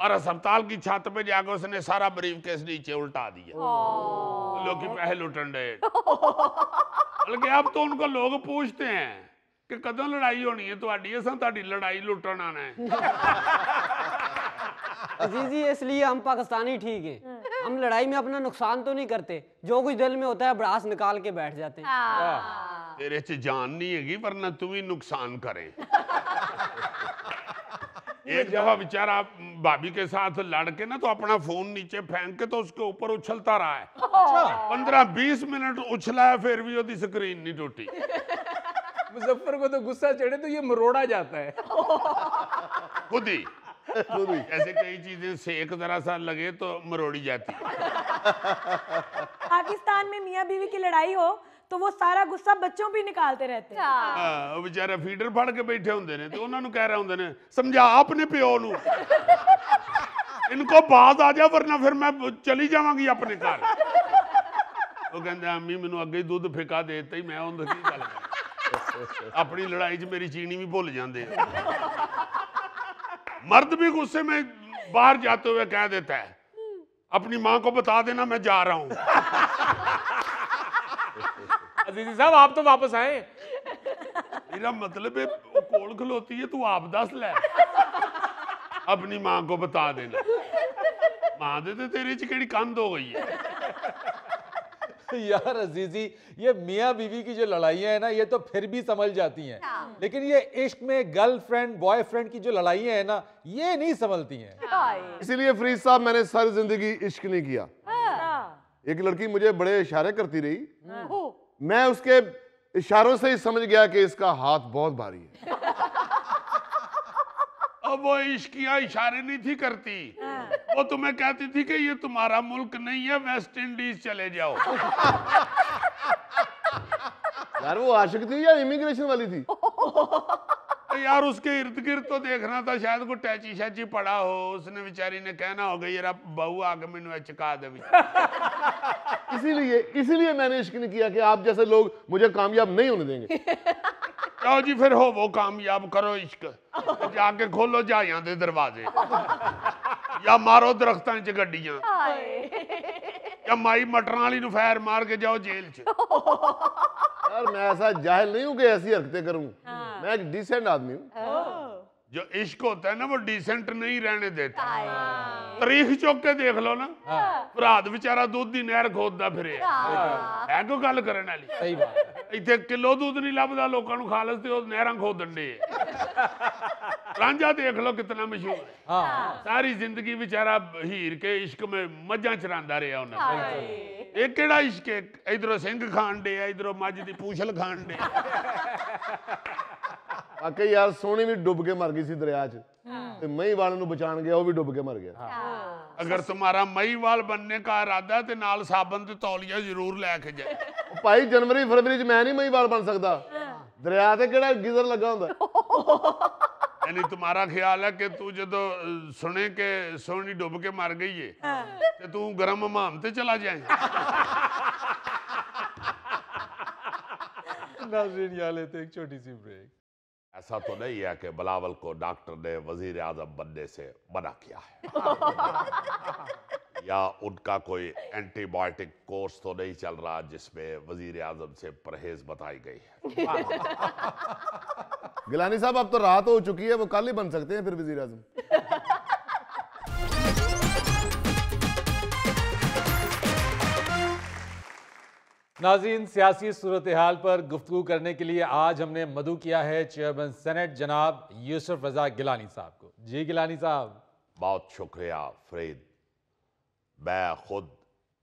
और अस्पताल की छत पे जाकर उसने सारा ब्रीफकेस नीचे उल्टा दिया। लोग की पैसे लुटन रहे। बल्कि अब तो उनको लोग पूछते हैं कि कदों लड़ाई होनी है तुम्हारी, असां तुहाडी लड़ाई लुटन आना है। अजीजी, इसलिए हम पाकिस्तानी ठीक हैं। हम लड़ाई में अपना नुकसान तो नहीं करते, जो कुछ दिल में होता है भड़ास निकाल के बैठ जाते हैं। तेरे च जान नहीं हैगी, वरना तू ही नुकसान करे। एक दफा बेचारा भाभी के साथ लड़ के ना तो अपना फोन नीचे फेंक के तो उसके ऊपर उछलता रहा है। 15-20 मिनट उछला है, फिर भी उसकी स्क्रीन नहीं टूटी। मुजफ्फर को तो गुस्सा चढ़े तो ये मरोड़ा जाता है। खुद ही खुद ही। ऐसे कई चीजें सेक जरा सा लगे तो मरोड़ी जाती है। पाकिस्तान में मियाँ बीवी की लड़ाई हो तो वो सारा गुस्सा बच्चों पे निकालते रहते हैं। ਉਹ ਵਿਚਾਰੇ ਫੀਡਰ ਫੜ ਕੇ ਬੈਠੇ ਹੁੰਦੇ ਨੇ ਤੇ ਉਹਨਾਂ ਨੂੰ ਕਹਿ ਰਹੇ ਹੁੰਦੇ ਨੇ ਸਮਝਾ ਆਪਣੇ ਪਿਓ ਨੂੰ ਇਨਕੋ ਬਾਜ਼ ਆ ਜਾ ਵਰਨਾ ਫਿਰ ਮੈਂ ਚਲੀ ਜਾਵਾਂਗੀ ਆਪਣੇ ਘਰ। ਉਹ ਕਹਿੰਦਾ ਅੰਮੀ ਮੈਨੂੰ ਅੱਗੇ ਹੀ ਦੁੱਧ ਫਿਕਾ ਦੇ ਦਿੱਤਾ ਹੀ ਮੈਂ ਉਹਨਾਂ ਦੀ ਕੀ ਗੱਲ ਕਰਾਂ। ਆਪਣੀ ਲੜਾਈ 'ਚ ਮੇਰੀ ਚੀਨੀ ਵੀ ਭੁੱਲ ਜਾਂਦੇ ਆ। मर्द भी गुस्से में बाहर जाते हुए कह देता है अपनी माँ को बता देना मैं जा रहा हूँ। अजीजी साहब आप तो वापस आए। मेरा मतलब है वो कोल खलोती है तू आप दस ले अपनी माँ को बता देना। माँ दे ते तेरे च केड़ी कंध हो गई है। यार अजीजी, ये मियाँ बीवी की जो लड़ाइयाँ हैं ना, ये तो फिर भी समझ जाती हैं, लेकिन ये इश्क में गर्लफ्रेंड बॉयफ्रेंड की जो लड़ाइयाँ हैं ना, ये नहीं संभलती हैं। इसीलिए फरीद साहब मैंने सारी जिंदगी इश्क नहीं किया। एक लड़की मुझे बड़े इशारे करती रही, मैं उसके इशारों से ही समझ गया कि इसका हाथ बहुत भारी है। अब वो इश्किया इशारे नहीं थी करती, वो तुम्हें कहती थी कि ये तुम्हारा मुल्क नहीं है, वेस्ट इंडीज चले जाओ। यार वो आशिक थी या इमिग्रेशन वाली थी? यार उसके इर्द गिर्द तो देखना था, शायद कोई टैची शैची पड़ा हो, उसने बेचारी ने कहना होगा यार बहू आके मैंने चका दे। इसीलिए मैंने इश्क नहीं किया कि आप जैसे लोग मुझे कामयाब नहीं होने देंगे। जाओ जी फिर हो वो कामयाब, करो इश्क, जाके खोलो जाइयां दे दरवाजे या मारो दरख्तां च गड्डियां या माई मटरां वाली नूं फैर मार के जाओ जेल च। यार मैं ऐसा जाहिल नहीं हूं कि ऐसी हरकतें करूं। मैं एक डिसेंट आदमी हूं। जो इश्क होता है ना वो डिसेंट नहीं रहने देता। तारीख चुक के देख लो ना, भरात बेचारा दूध दी नहर खोददा फिरे है कोई गल करन वाली। सही बात। इत्थे किलो दूध नहीं लभदा लोकां नूं खालस ते ओह नहरां खोदन दे। रांझा देख लो कितना मशहूर है, सारी जिंदगी बेचारा हीर के इश्क में मज्जां चरांदा रहा उन्हें। एक केड़ा इश्क है, इधरों सिंह खान दे, इधरों मझ दी पूछल खान दे। वाकई यार सोनी भी डुब के मर गई सी दरिया च, ते महीवाल नूं बचाण गया वो भी डुब के मर गया। अगर तुम्हारा महीवाल बनने का इरादा है तो नाल साबन ते तौलिया जरूर लेके जाए। भाई जनवरी फरवरी च मैं नहीं महीवाल बन सकदा, दरिया ते केड़ा गिजर लगा हुंदा। यानी तुम्हारा ख्याल है कि तू जदों सुने के सोनी डुब के मर गई है तो तू गरम हमाम ते चला जाए। नाज़रीन यहाँ लेते एक छोटी सी ब्रेक। ऐसा तो नहीं है कि बिलावल को डॉक्टर ने वजीर आजम बनने से मना किया है या उनका कोई एंटीबायोटिक कोर्स तो नहीं चल रहा जिसमें वजीर आजम से परहेज बताई गई है। गिलानी साहब अब तो रात हो चुकी है, वो कल ही बन सकते हैं फिर वजीर आजम। नाज़रीन, सियासी सूरत हाल पर गुफ्तगू करने के लिए आज हमने मदऊ किया है चेयरमैन सेनेट जनाब यूसुफ रजा गिलानी साहब को। जी गिलानी साहब। बहुत शुक्रिया फरीद, मैं खुद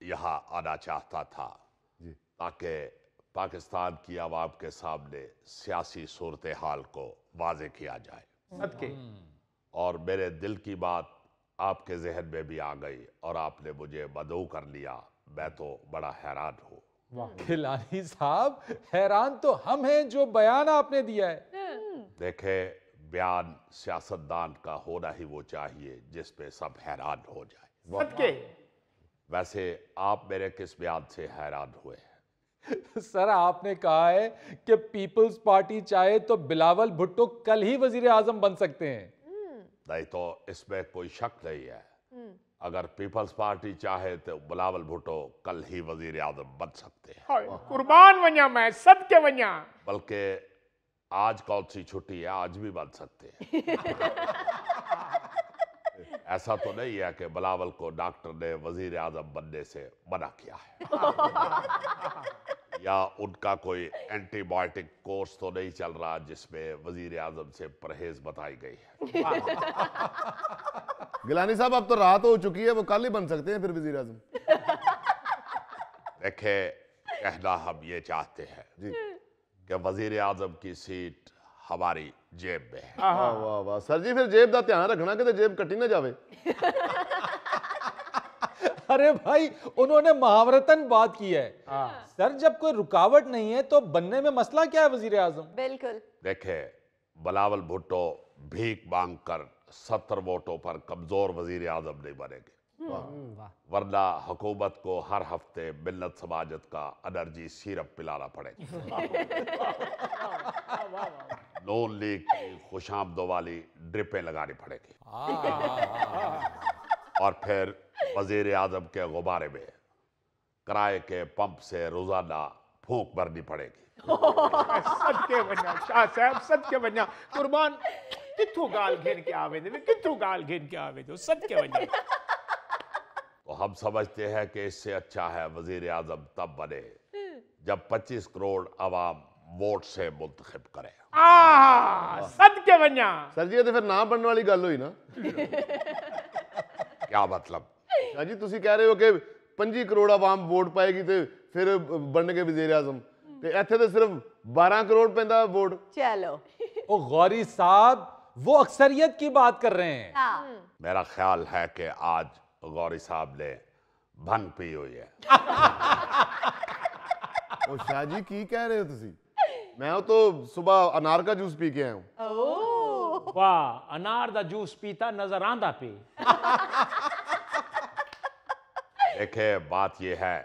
यहाँ आना चाहता था ताकि पाकिस्तान की आवाम के सामने सियासी सूरत हाल को वाज़े किया जाए और मेरे दिल की बात आपके जहन में भी आ गई और आपने मुझे मदऊ कर लिया। मैं तो बड़ा हैरान हूँ। गिलानी साहब, हैरान तो हम हैं जो बयान आपने दिया है। देखे, बयान सियासतदान का होना ही वो चाहिए जिस पे सब हैरान हो जाए। वैसे आप मेरे किस बयान से हैरान हुए? सर, आपने कहा है कि पीपल्स पार्टी चाहे तो बिलावल भुट्टो कल ही वजीर आजम बन सकते हैं। नहीं तो इसमें कोई शक नहीं है, अगर पीपल्स पार्टी चाहे तो बिलावल भुट्टो कल ही वजीर आजम बन सकते हैं। कुर्बान वन्या मैं सदके वन्या। बल्कि आज कौन सी छुट्टी है, आज भी बन सकते हैं। ऐसा तो नहीं है कि बिलावल को डॉक्टर ने वजीर आजम बनने से मना किया है या उनका कोई एंटीबायोटिक कोर्स तो नहीं चल रहा जिसमें वजीर आजम से परहेज बताई गई है। गिलानी साहब अब तो रात हो चुकी है, वो कल ही बन सकते हैं फिर वजीर आजम। देखे, कहना हम ये चाहते हैं कि वजीर आजम की सीट हमारी जेब में है। वाह वाह वाह सर जी, फिर जेब का ध्यान रखना कि जेब कटी ना जावे। अरे भाई, उन्होंने महावरतन बात की है। सर, जब कोई रुकावट नहीं है तो बनने में मसला क्या है वजीर आजम? बिल्कुल। देखे, बिलावल भुट्टो भीख मांग कर 70 वोटों पर कमजोर वजीर आजम नहीं बनेंगे, वरना हुकूमत को हर हफ्ते मिल्लत समाजत का एनर्जी सिरप पिलाना पड़ेगा। नून लीग की खुशामदों वाली ड्रिपें लगानी पड़ेगी, और फिर वजीर आजम के गुब्बारे में किराए के पंप से रोजाना फूंक भरनी पड़ेगी। सदके वन्या शाह साहब, सदके वन्या कुर्बान, किथों गाल घेन के आवे दे, किथों गाल घेन के आवे दो, सदके वन्या। तो हम समझते हैं कि इससे अच्छा है वजीर आजम तब बने जब 25 करोड़ अवाम वोट से मुंतखब करे। सदके वन्या। सर जी, ये तो फिर ना बनने वाली गल हुई ना। क्या मतलब? शाह जी, तुसी कह रहे हो कि 25 करोड़ अवाम वोट पाएगी तो फिर बनने वजीर आजम, ते इत्थे तो सिर्फ 12 करोड़ पैंदा वोट। चलो ओ गौरी साहब, वो अक्सरियत की बात कर रहे हैं। मेरा ख्याल है कि आज गौरी साहब ने भंग पी हुई है। ओ शाह जी, की कह रहे हो तुसी? मैं तो सुबह अनार का जूस पी के आया हूं। वाह, अनार दा जूस पीता नजर आंदा पे। देखे, बात यह है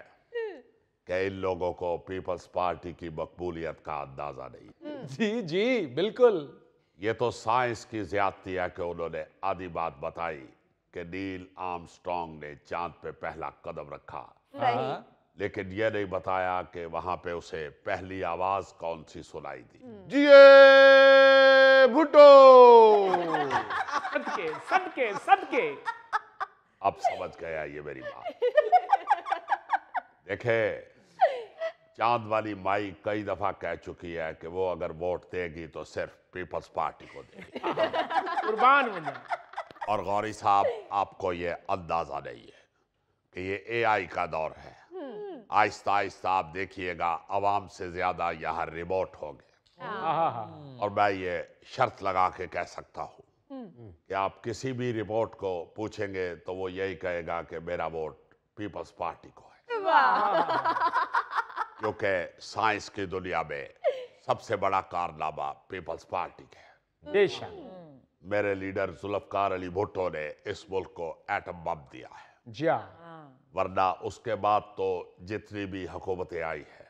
कि इन लोगों को पीपल्स पार्टी की मकबूलियत का अंदाजा नहीं। जी जी बिल्कुल। ये तो साइंस की ज्यादती है कि उन्होंने आधी बात बताई कि नील आर्मस्ट्रांग ने चांद पे पहला कदम रखा, लेकिन यह नहीं बताया कि वहां पे उसे पहली आवाज कौन सी सुनाई दी। जिए भुट्टो। सदके सदके सदके। अब समझ गया ये मेरी बात। देखे, चांद वाली माई कई दफा कह चुकी है कि वो अगर वोट देगी तो सिर्फ पीपल्स पार्टी को देगी। कुर्बान वन्या। और गौरी साहब, आपको ये अंदाजा नहीं है कि ये एआई का दौर है। आहिस्ता आहिस्ता आप देखिएगा अवाम से ज्यादा यहाँ रिमोट होंगे। और मैं ये शर्त लगा के कह सकता हूँ कि आप किसी भी रिमोट को पूछेंगे तो वो यही कहेगा कि मेरा वोट पीपल्स पार्टी को है, क्योंकि साइंस की दुनिया में सबसे बड़ा कारनामा पीपल्स पार्टी का है। बेशक। मेरे लीडर जुल्फकार अली भुट्टो ने इस मुल्क को एटम बम दिया है, जी हाँ, वरना उसके बाद तो जितनी भी हुकूमतें आई है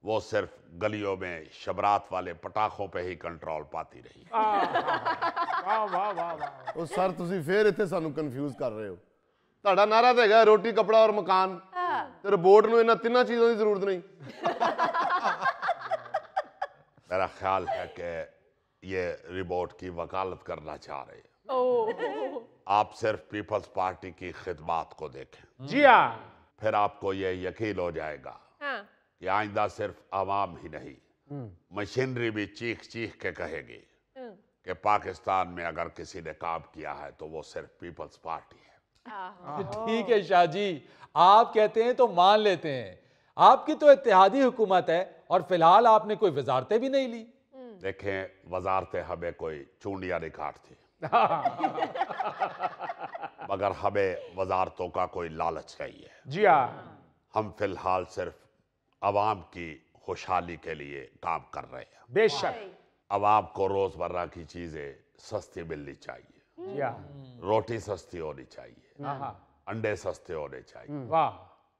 वो सिर्फ गलियों में शबरात वाले पटाखों पे ही कंट्रोल पाती रही। वाह वाह वाह वाह। ओ सर, तुसी फिर इत्थे सानू कंफ्यूज कर रहे हो। ਤੁਹਾਡਾ नारा तो है रोटी कपड़ा और मकान, ते रिपोर्ट नूं इन्हां तिन्नां चीज़ों की जरूरत नहीं। मेरा ख्याल है कि ये रिपोर्ट की वकालत करना चाह रहे हैं। आप सिर्फ पीपल्स पार्टी की खिदमात को देखें, जी हाँ, फिर आपको ये यकीन हो जाएगा कि आइंदा सिर्फ आवाम ही नहीं, मशीनरी भी चीख चीख के कहेगी कि पाकिस्तान में अगर किसी ने काम किया है तो वो सिर्फ पीपल्स पार्टी है। ठीक है शाह जी, आप कहते हैं तो मान लेते हैं। आपकी तो इत्तेहादी हुकूमत है और फिलहाल आपने कोई वजारतें भी नहीं ली। देखें, वजारतें हमें कोई चूंडियां नहीं काटती, मगर हमें वजारतों का कोई लालच नहीं है। जी हाँ, हम फिलहाल सिर्फ अवाम की खुशहाली के लिए काम कर रहे हैं। बेशक। अवाम को रोजमर्रा की चीजें सस्ती मिलनी चाहिए, जी हाँ, रोटी सस्ती होनी चाहिए, हाँ, अंडे सस्ते होने चाहिए। वाह,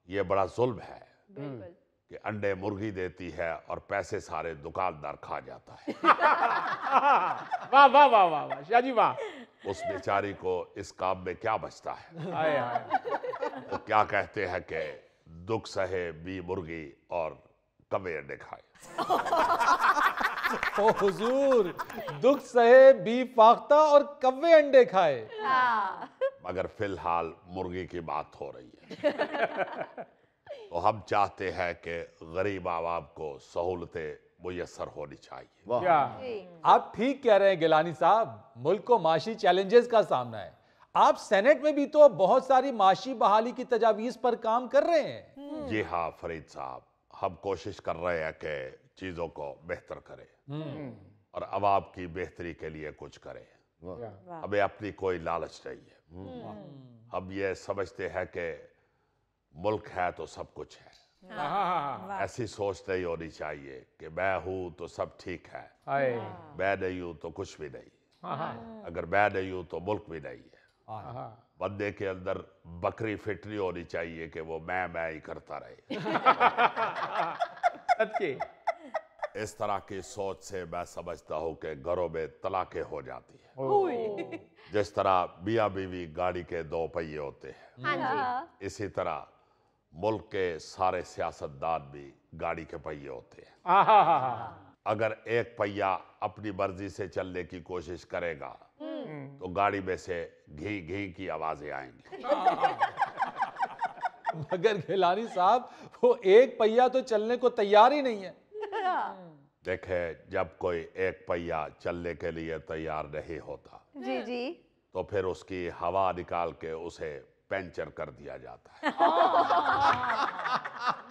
ये बड़ा जुल्म है कि अंडे मुर्गी देती है और पैसे सारे दुकानदार खा जाता है। वाह वाह वाह वाह वाह, शाह जी वाह। उस बेचारी को इस काम में क्या बचता है? आए आए। वो क्या कहते हैं कि दुख सहे बी मुर्गी और कवे अंडे खाए। ओ हुजूर, दुख सहे बी फाख्ता और कव्वे अंडे खाए। मगर फिलहाल मुर्गी की बात हो रही है। तो हम चाहते हैं कि गरीब आवाम को सहूलतें मुयस्सर होनी चाहिए। आप ठीक कह रहे हैं गिलानी साहब, मुल्क को माशी चैलेंजेस का सामना है। आप सेनेट में भी तो बहुत सारी माशी बहाली की तजावीज पर काम कर रहे हैं। जी हाँ फरीद साहब, हम कोशिश कर रहे हैं कि चीजों को बेहतर करें। और अवाम की बेहतरी के लिए कुछ करे। हमें अपनी कोई लालच नहीं है। हम ये समझते हैं कि मुल्क है तो सब कुछ है। ऐसी सोच नहीं होनी चाहिए कि मैं हूं तो सब ठीक है, मैं नहीं हूं तो कुछ भी नहीं। अगर मैं नहीं हूं तो मुल्क भी नहीं है। बंदे के अंदर बकरी फिट नहीं होनी चाहिए कि वो मैं ही करता रहे। इस तरह की सोच से मैं समझता हूं कि घरों में तलाकें हो जाती है। जिस तरह मियां बीवी गाड़ी के दो पहिए होते हैं, इसी तरह मुल्क के सारे सियासतदान भी गाड़ी के पहिए होते हैं। अगर एक पहिया अपनी मर्जी से चलने की कोशिश करेगा तो गाड़ी में से घी घी की आवाजें आएंगी। मगर गिलानी साहब, वो एक पहिया तो चलने को तैयार ही नहीं है। देखे, जब कोई एक पहिया चलने के लिए तैयार नहीं होता जी जी, तो फिर उसकी हवा निकाल के उसे पंचर कर दिया जाता है।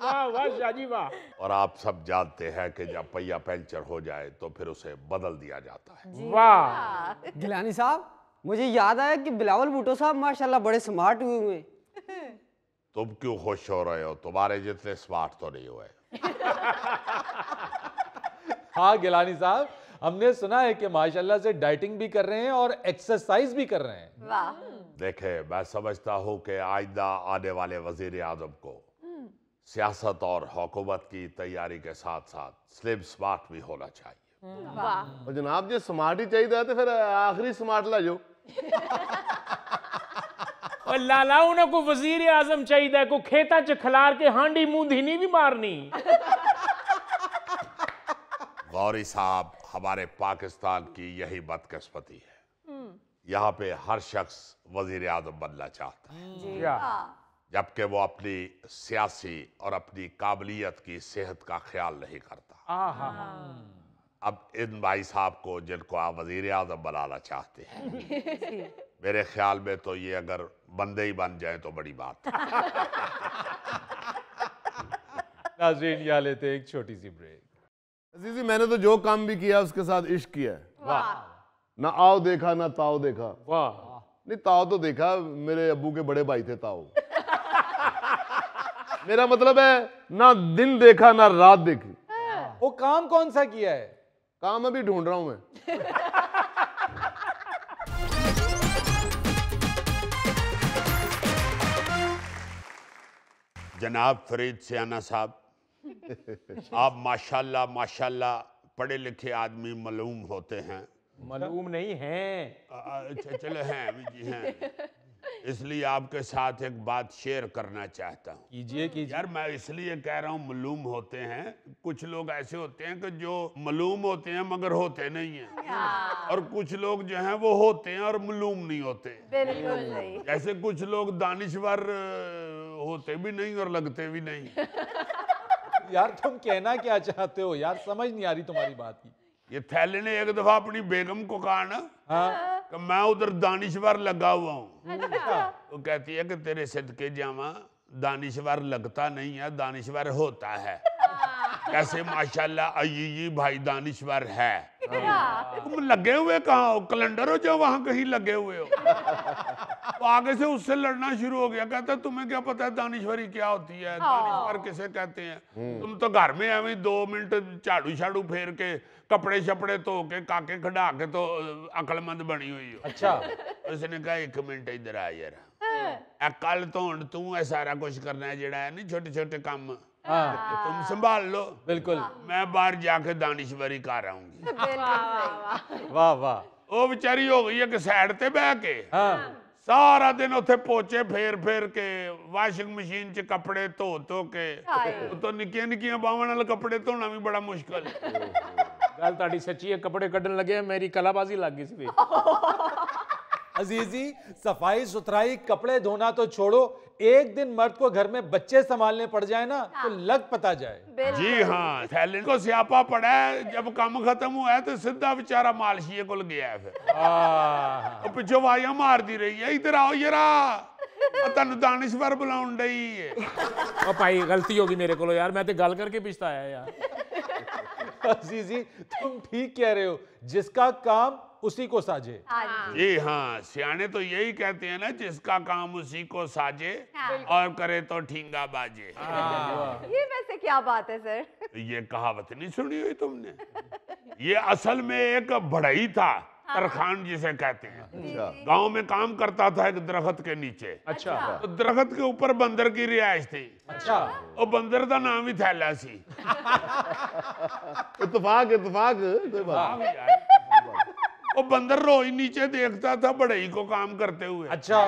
वाह वाह शाह जी वाह। और आप सब जानते हैं कि जब पहिया पंचर हो जाए तो फिर उसे बदल दिया जाता है। वाह गिलानी साहब, मुझे याद आया कि बिलावल भुट्टो साहब माशाल्लाह बड़े स्मार्ट हुए हैं। तुम क्यों खुश हो रहे हो? तुम्हारे जितने स्मार्ट तो नहीं हुए। हाँ गिलानी साहब, हमने सुना है कि माशाल्लाह से डाइटिंग भी कर रहे हैं और एक्सरसाइज भी कर रहे हैं। वाह। देखे, मैं समझता हूं कि आइंदा आने वाले वजीर आजम को सियासत और हुकूमत की तैयारी के साथ साथ स्लिम स्मार्ट भी होना चाहिए। वाह। और जनाब जी स्मार्ट ही चाहिए तो फिर आखिरी स्मार्ट ला जो। और लाला उन्हें को वजीर आजम चाहिए को खेता च खलार के हांडी मूंधी नहीं भी मारनी। गौरी साहब, हमारे पाकिस्तान की यही बदकिस्मती है। यहाँ पे हर शख्स वजीर आजम बनना चाहता है, जबकि वो अपनी सियासी और अपनी काबिलियत की सेहत का ख्याल नहीं करता। अब इन भाई साहब को, जिनको आप वजीर आजम बनाना चाहते हैं, मेरे ख्याल में तो ये अगर बंदे ही बन जाए तो बड़ी बात है। नाज़रीन, यहाँ लेते एक छोटी सी ब्रेक। अजीजी, मैंने तो जो काम भी किया उसके साथ इश्क किया है। वाह। ना आओ देखा ना ताओ देखा। वाह। नहीं, ताओ तो देखा, मेरे अब्बू के बड़े भाई थे ताओ। मेरा मतलब है ना दिन देखा ना रात देखी। वो काम कौन सा किया है? काम अभी ढूंढ रहा हूं मैं। जनाब फरीद सियाना साहब, आप माशाल्लाह माशाल्लाह पढ़े लिखे आदमी मालूम होते हैं। मालूम नहीं है, चले हैं अभी जी हैं। इसलिए आपके साथ एक बात शेयर करना चाहता हूँ। कीजिए कीजिए। यार, मैं इसलिए कह रहा हूँ मालूम होते हैं। कुछ लोग ऐसे होते हैं कि जो मालूम होते हैं मगर होते नहीं हैं, और कुछ लोग जो हैं वो होते हैं और मालूम नहीं होते। बिल्कुल सही। जैसे कुछ लोग दानिश्वर होते भी नहीं और लगते भी नहीं। यार, तुम कहना क्या चाहते हो यार? समझ नहीं आ रही तुम्हारी बात की। ये थैले ने एक दफा अपनी बेगम को कहा ना, हाँ? कि मैं उधर दानिश्वर लगा हुआ हूँ। अच्छा। वो कहती है कि तेरे सदके जावा, दानिश्वर लगता नहीं है, दानिश्वर होता है। कैसे माशाल्लाह अय्यी भाई दानिश्वर है। तुम लगे हुए कहाँ हो? कैलेंडर हो जो वहां कहीं लगे हुए हो। तो आगे से उससे लड़ना शुरू हो गया, कहता तुम्हें क्या पता है दानिश्वरी क्या होती है, दानिश्वर किसे कहते हैं? तुम तो घर में ऐਵੇਂ 2 मिनट झाड़ू झाड़ू फेर के कपड़े शपड़े धो के काके खड़ा के तो अकलमंद बनी हुई हो। अच्छा। उसने कहा 1 मिनट इधर आ यार, कल तो हुण तू है सारा कुछ करना है, जेड़ा है नहीं छोटे छोटे काम तुम संभाल लो। बिल्कुल। मैं बाहर जाके दानिश्वरी कर आऊंगी। वाह वाह। वो बेचारी हो गई है कि साइड ते बह के हाँ। सारा दिन उत्थे पोचे फेर फेर के, वाशिंग मशीन च कपड़े धो के, तो निक्कियां निक्कियां बावां नाल कपड़े धोना भी बड़ा मुश्किल है। गल ताड़ी सच्ची है, कपड़े कड्ढन लगे मेरी कलाबाजी लग गई सी। अजीजी, सफाई सुथराई कपड़े धोना तो छोड़ो, एक दिन मर्द को घर में बच्चे संभालने पड़ जाए ना तो लग पता जाए। जी हाँ, थैले को स्यापा पड़ा है, जब काम खत्म हुआ है तो सीधा बेचारा मालशीए को गया है। फिर पिछो वाया मारती रही है, इधर आओ जरा, तन दानिश्वर बुलाउन डई है। ओ भाई गलती होगी मेरे को यार, मैं तो गल करके पछताया यार। जीजी तुम ठीक कह रहे हो, जिसका काम उसी को साजे। जी हाँ, सियाने तो यही कहते हैं ना, जिसका काम उसी को साजे और करे तो ठींगा बाजे। ये वैसे क्या बात है सर? ये कहावत नहीं सुनी हुई तुमने? ये असल में एक बढ़ई था, तरखान जिसे कहते हैं। गांव में काम करता था एक दरख्त के नीचे। अच्छा। तो दरख्त के ऊपर बंदर की रिहाइश थी। अच्छा। और बंदर का नाम ही थैला सी। इत्तेफाक इत्तेफाक कोई बात। वो बंदर रोज नीचे देखता था बढ़ई को काम करते हुए। अच्छा।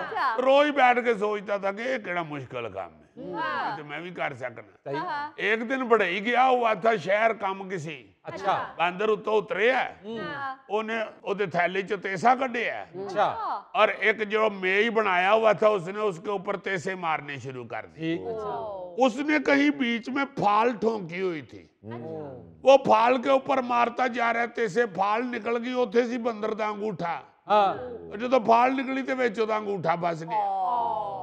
रोज बैठ के सोचता था कि ये केड़ा मुश्किल काम है, ये तो मैं भी कर सकना। एक दिन बढ़ई गया हुआ था शहर काम किसी। अच्छा। बंदर उत्तो उतरे है, उन्हें ओदे थैले चो तेसा कढ़े है। अच्छा। और एक जो मेज बनाया हुआ था उसने उसके ऊपर तेसे मारने शुरू कर दी। उसने कहीं बीच में फाल ठोंकी हुई थी, वो फाल के ऊपर मारता जा रहा थे से फाल निकल गई, उथे सी बंदर दा अंगूठा। जो तो फाल निकली तो बेचो दा अंगूठा बस गया।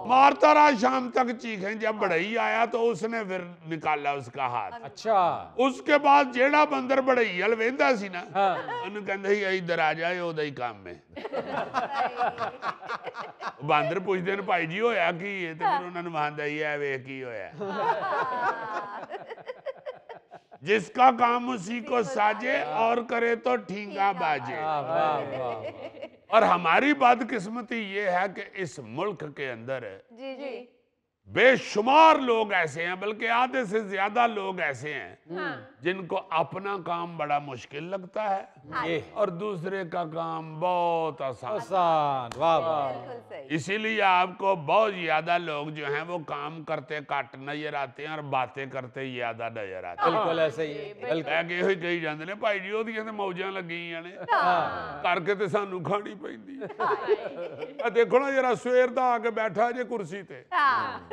मारता रहा शाम तक चीखें, जब बढ़ई आया तो उसने फिर निकाला उसका हाथ। अच्छा। उसके बाद जेड़ा बंदर बढ़ई हल वेंदा सी ना, उन्हें कहंदा ही इधर आ जाए ओदा ही काम में। बंदर पूछते हैं भाई जी होया की है, तो फिर उन्होंने वहां ही है वे की होया। जिसका काम उसी को साजे और करे तो ठींगा बाजे। और हमारी बदकिस्मती ये है कि इस मुल्क के अंदर जी जी बेशुमार लोग ऐसे हैं, बल्कि आधे से ज्यादा लोग ऐसे हैं जिनको अपना काम बड़ा मुश्किल लगता है और दूसरे का काम बहुत आसान। वाह वाह। बिल्कुल सही। इसीलिए आपको बहुत ज्यादा लोग जो हैं वो काम करते काट नजर आते हैं और बातें करते ज्यादा नजर आते हैं। बिल्कुल ऐसे ही है। बिल्कुल कही जाते ने भाई जी ओदियां ते मौजां लगियां ने, करके ते सानू खानी पैंदी है। देखो ना जरा सवेर दा आके बैठा जे कुर्सी ते,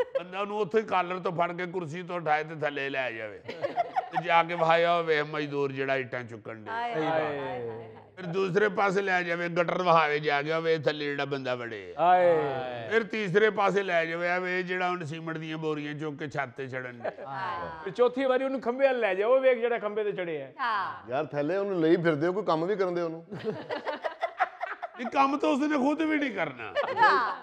बंदा ਨੂੰ ਉੱਥੇ ਕਾਲਰ ਤੋਂ ਫੜ ਕੇ ਕੁਰਸੀ ਤੋਂ ਉਠਾਏ ਤੇ ਥੱਲੇ ਲੈ ਜਾਵੇ ਤੇ ਜਾ ਕੇ ਵਾਇਆ ਹੋਵੇ ਮਜ਼ਦੂਰ ਜਿਹੜਾ ਇੱਟਾਂ ਚੁੱਕਣ ਦੇ, ਫਿਰ ਦੂਸਰੇ ਪਾਸੇ ਲੈ ਜਾਵੇ ਗਟਰ ਵਹਾਵੇ ਜਾ ਗਿਆ ਵੇ ਥੱਲੇ ਜਿਹੜਾ ਬੰਦਾ ਵੜੇ, ਫਿਰ ਤੀਸਰੇ ਪਾਸੇ ਲੈ ਜਾਵੇ ਵੇ ਜਿਹੜਾ ਹੁਣ ਸੀਮਟ ਦੀਆਂ ਬੋਰੀਆਂ ਚੁੱਕ ਕੇ ਛੱਤ ਤੇ ਚੜਨ ਦੇ, ਤੇ ਚੌਥੀ ਵਾਰੀ ਉਹਨੂੰ ਖੰਭੇ ਵੱਲ ਲੈ ਜਾਓ, ਵੇਖ ਜਿਹੜਾ ਖੰਭੇ ਤੇ ਚੜੇ ਆ। ਯਾਰ ਥੈਲੇ ਉਹਨੂੰ ਲਈ ਫਿਰਦੇ ਹੋ, ਕੋਈ ਕੰਮ ਵੀ ਕਰਨ ਦੇ ਉਹਨੂੰ। ये काम तो उसने खुद भी नहीं करना,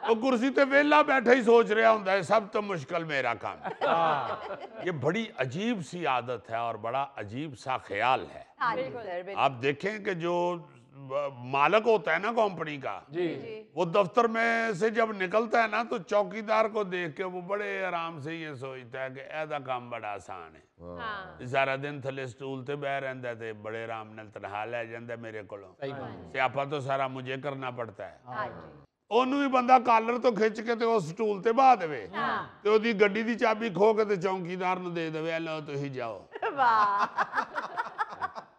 वो कुर्सी पे वेला बैठा ही सोच रहा होता है सब तो मुश्किल मेरा काम। ये बड़ी अजीब सी आदत है और बड़ा अजीब सा ख्याल है। आप देखें कि जो मालिक होता है ना कंपनी का, वो दफ्तर में से जब निकलता है ना तो चौकीदार को देख के वो बड़े आराम से ये सोचता है कि ऐसा काम बड़ा आसान है। सारा दिन थले स्टूल ते बह रहा थे, बड़े आराम नाल तनखा लै जांदा मेरे कोलों, स्यापा तो सारा मुझे करना पड़ता है। ਉਹਨੂੰ ਵੀ ਬੰਦਾ ਕਾਲਰ ਤੋਂ ਖਿੱਚ ਕੇ ਤੇ ਉਹ ਸਟੂਲ ਤੇ ਬਾਹ ਦੇਵੇ ਤੇ ਉਹਦੀ ਗੱਡੀ ਦੀ ਚਾਬੀ ਖੋ ਕੇ ਤੇ ਚੌਂਕੀਦਾਰ ਨੂੰ ਦੇ ਦੇਵੇ, ਲਓ ਤੁਸੀਂ ਜਾਓ। ਵਾਹ।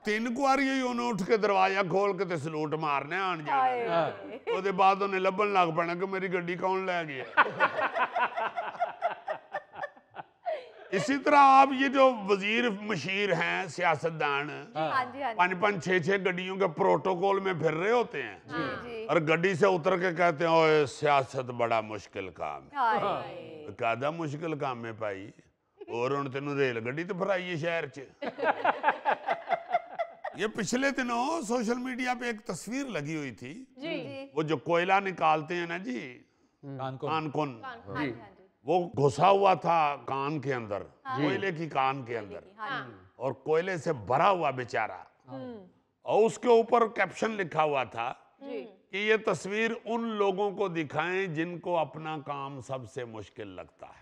3 ਕੁਆਰੀ ਹੀ ਉਹਨੂੰ ਉੱਠ ਕੇ ਦਰਵਾਜ਼ਾ ਖੋਲ ਕੇ ਤੇ ਸਲੂਟ ਮਾਰਨਾ ਆਣ ਜਾਣਾ। ਉਹਦੇ ਬਾਅਦ ਉਹਨੇ ਲੱਭਣ ਲੱਗ ਪੈਣਾ ਕਿ ਮੇਰੀ ਗੱਡੀ ਕੌਣ ਲੈ ਗਿਆ। इसी तरह आप ये जो वजीर मशीर हैं सियासतदान, 5-5, 6-6 गड्डियों के प्रोटोकॉल में फिर रहे होते हैं और गड्डी से उतर के कहते हैं ओए सियासत बड़ा मुश्किल काम है। कादा मुश्किल काम है भाई, और उन तेनों रेल गड्डी तो फराई है शहर च। ये पिछले दिनों सोशल मीडिया पे एक तस्वीर लगी हुई थी, वो जो कोयला निकालते हैं ना जी, कानकुन, वो घुसा हुआ था कान के अंदर, कोयले की कान के अंदर, और कोयले से भरा हुआ बेचारा, और उसके ऊपर कैप्शन लिखा हुआ था कि ये तस्वीर उन लोगों को दिखाएं जिनको अपना काम सबसे मुश्किल लगता है।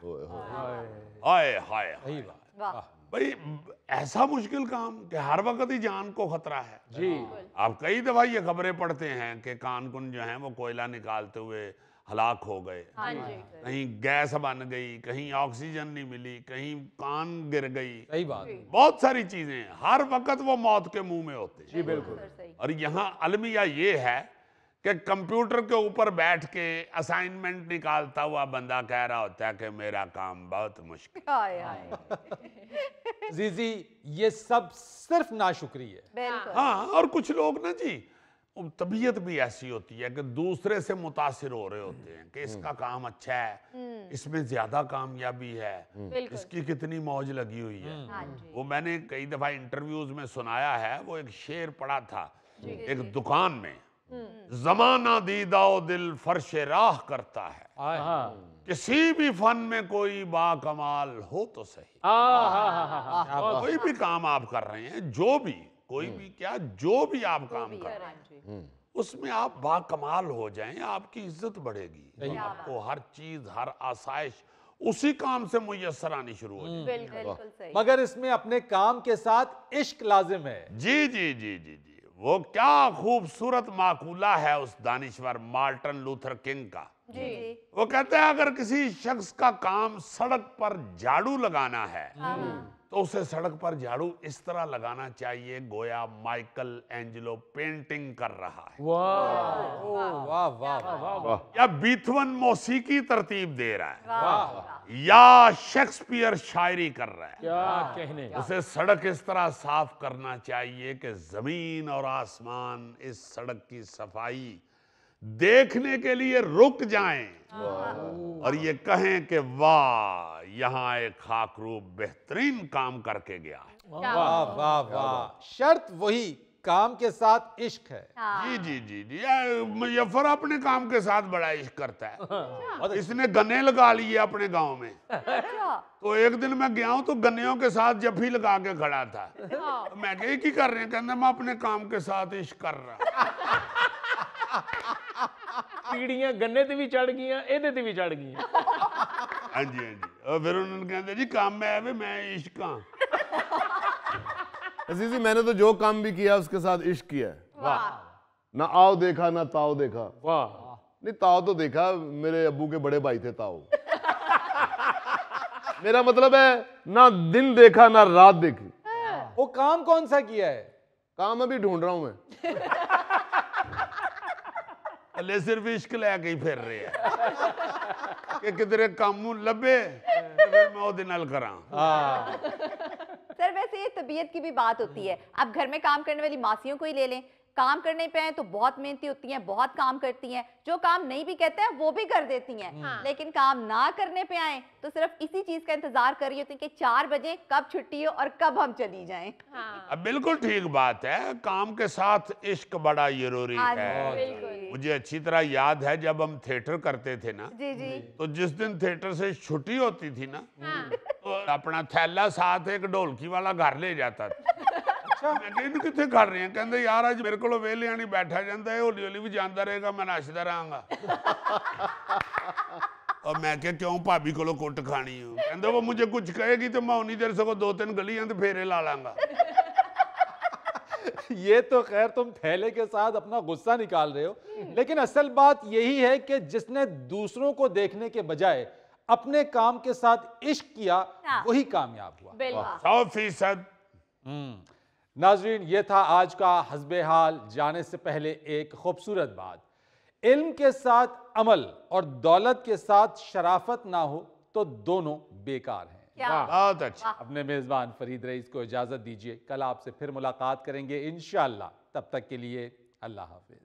हाय हाय भाई, ऐसा मुश्किल काम कि हर वक्त ही जान को खतरा है जी। आप कई दफा ये खबरें पढ़ते हैं कि कानकुन जो है वो कोयला निकालते हुए हलाक हो गए, कहीं गैस बन गई, कहीं ऑक्सीजन नहीं मिली, कहीं कान गिर गई। सही बात। बहुत सारी चीजें हर वक्त वो मौत के मुंह में होते हैं। जी बिल्कुल। और यहाँ अलमिया ये है कि कंप्यूटर के ऊपर बैठ के असाइनमेंट निकालता हुआ बंदा कह रहा होता है कि मेरा काम बहुत मुश्किल। जीजी ये सब सिर्फ नाशुक्री है। हाँ, और कुछ लोग ना जी तबीयत भी ऐसी होती है कि दूसरे से मुतासिर हो रहे होते हैं कि इसका काम अच्छा है, इसमें ज्यादा कामयाबी है, इसकी कितनी मौज लगी हुई है। वो मैंने कई दफा इंटरव्यूज में सुनाया है, वो एक शेर पढ़ा था एक दुकान में, जमाना दीदाओ दिल फर्श राह करता है, किसी भी फन में कोई बाकमाल हो तो सही। कोई भी काम आप कर रहे हैं, जो भी कोई भी क्या, जो भी आप काम कर रहे हैं उसमें आप बाकमाल हो जाएं, आपकी इज्जत बढ़ेगी, आपको हर चीज, हर आसाइश उसी काम से मुयस्सर आनी शुरू हो जाएगी। मगर इसमें अपने काम के साथ इश्क लाजिम है। जी जी जी जी जी, वो क्या खूबसूरत माकूला है उस दानिश्वर मार्टिन लूथर किंग का। वो कहते हैं अगर किसी शख्स का काम सड़क पर झाड़ू लगाना है तो उसे सड़क पर झाड़ू इस तरह लगाना चाहिए गोया माइकल एंजेलो पेंटिंग कर रहा है, वाह वाह वाह, या बीथवन मौसीकी तरतीब दे रहा है, या शेक्सपियर शायरी कर रहा है। क्या कहने। उसे सड़क इस तरह साफ करना चाहिए कि जमीन और आसमान इस सड़क की सफाई देखने के लिए रुक जाएं और ये कहें कि वाह, यहाँ एक खाकरूब बेहतरीन काम करके गया है। वाह वाह वाह, शर्त वही, काम के साथ इश्क है। जी जी जी जी, मुजफ्फर अपने काम के साथ बड़ा इश्क करता है। इसने गन्ने लगा लिए अपने गांव में। तो एक दिन मैं गया हूं तो गन्नियों के साथ जफ्फी लगा के खड़ा था। तो मैं कहा की कर रहे हैं, कहते मैं अपने काम के साथ इश्क कर रहा। पीड़ियां गन्ने ते भी चढ़ गई, एदे ते भी चढ़ गई। हाँ जी हाँ जी, और फिर उन्होंने कहते जी काम में है मैं इश्क हाँ। अजीजी मैंने तो जो काम भी किया उसके साथ इश्क किया है। वाह, ना आओ देखा ना ताओ देखा। वाह, नहीं ताओ तो देखा, मेरे अब्बू के बड़े भाई थे ताओ। मेरा मतलब है ना दिन देखा ना रात देखी। वो काम कौन सा किया है? काम अभी ढूंढ रहा हूं मैं। अले सिर्फ इश्क लेके ही फिर रहे हैं कि किधरे कामू लबे तो फिर मैं ओदे नाल करा। सर वैसे ये तबीयत की भी बात होती है। अब घर में काम करने वाली मासियों को ही ले लें, काम करने पे आए तो बहुत मेहनती होती हैं, बहुत काम करती हैं, जो काम नहीं भी कहते हैं वो भी कर देती हैं। लेकिन काम ना करने पे आए तो सिर्फ इसी चीज का इंतजार कर रही होती हैं कि 4 बजे कब छुट्टी हो और कब हम चली जाएं। अब बिल्कुल ठीक बात है, काम के साथ इश्क बड़ा जरूरी है। मुझे अच्छी तरह याद है जब हम थिएटर करते थे ना, जी जी, तो जिस दिन थिएटर से छुट्टी होती थी ना, तो अपना थैला साथ एक ढोलकी वाला घर ले जाता था। मैं कहती कितने कर रहे हैं, कहते यार आज मेरे को वेले नहीं बैठा जाता है, हौली हौली भी जाता रहेगा, मैं नचता रहांगा। और मैं क्या क्यों भाभी को कुट खानी हूँ, कहते वो मुझे कुछ कहेगी तो मैं उन्हीं देर से 2-3 गलियां तो फेरे ला लांगा। ये तो खैर तुम थैले के साथ अपना गुस्सा निकाल रहे हो, लेकिन असल बात यही है कि जिसने दूसरों को देखने के बजाय अपने काम के साथ इश्क किया वही कामयाब हुआ। 100%। नाजरीन, ये था आज का हस्बे हाल। जाने से पहले एक खूबसूरत बात, इल्म के साथ अमल और दौलत के साथ शराफत ना हो तो दोनों बेकार हैं। बहुत अच्छा। अपने मेजबान फरीद रईस को इजाजत दीजिए, कल आपसे फिर मुलाकात करेंगे इंशाअल्लाह। तब तक के लिए अल्लाह हाफिज।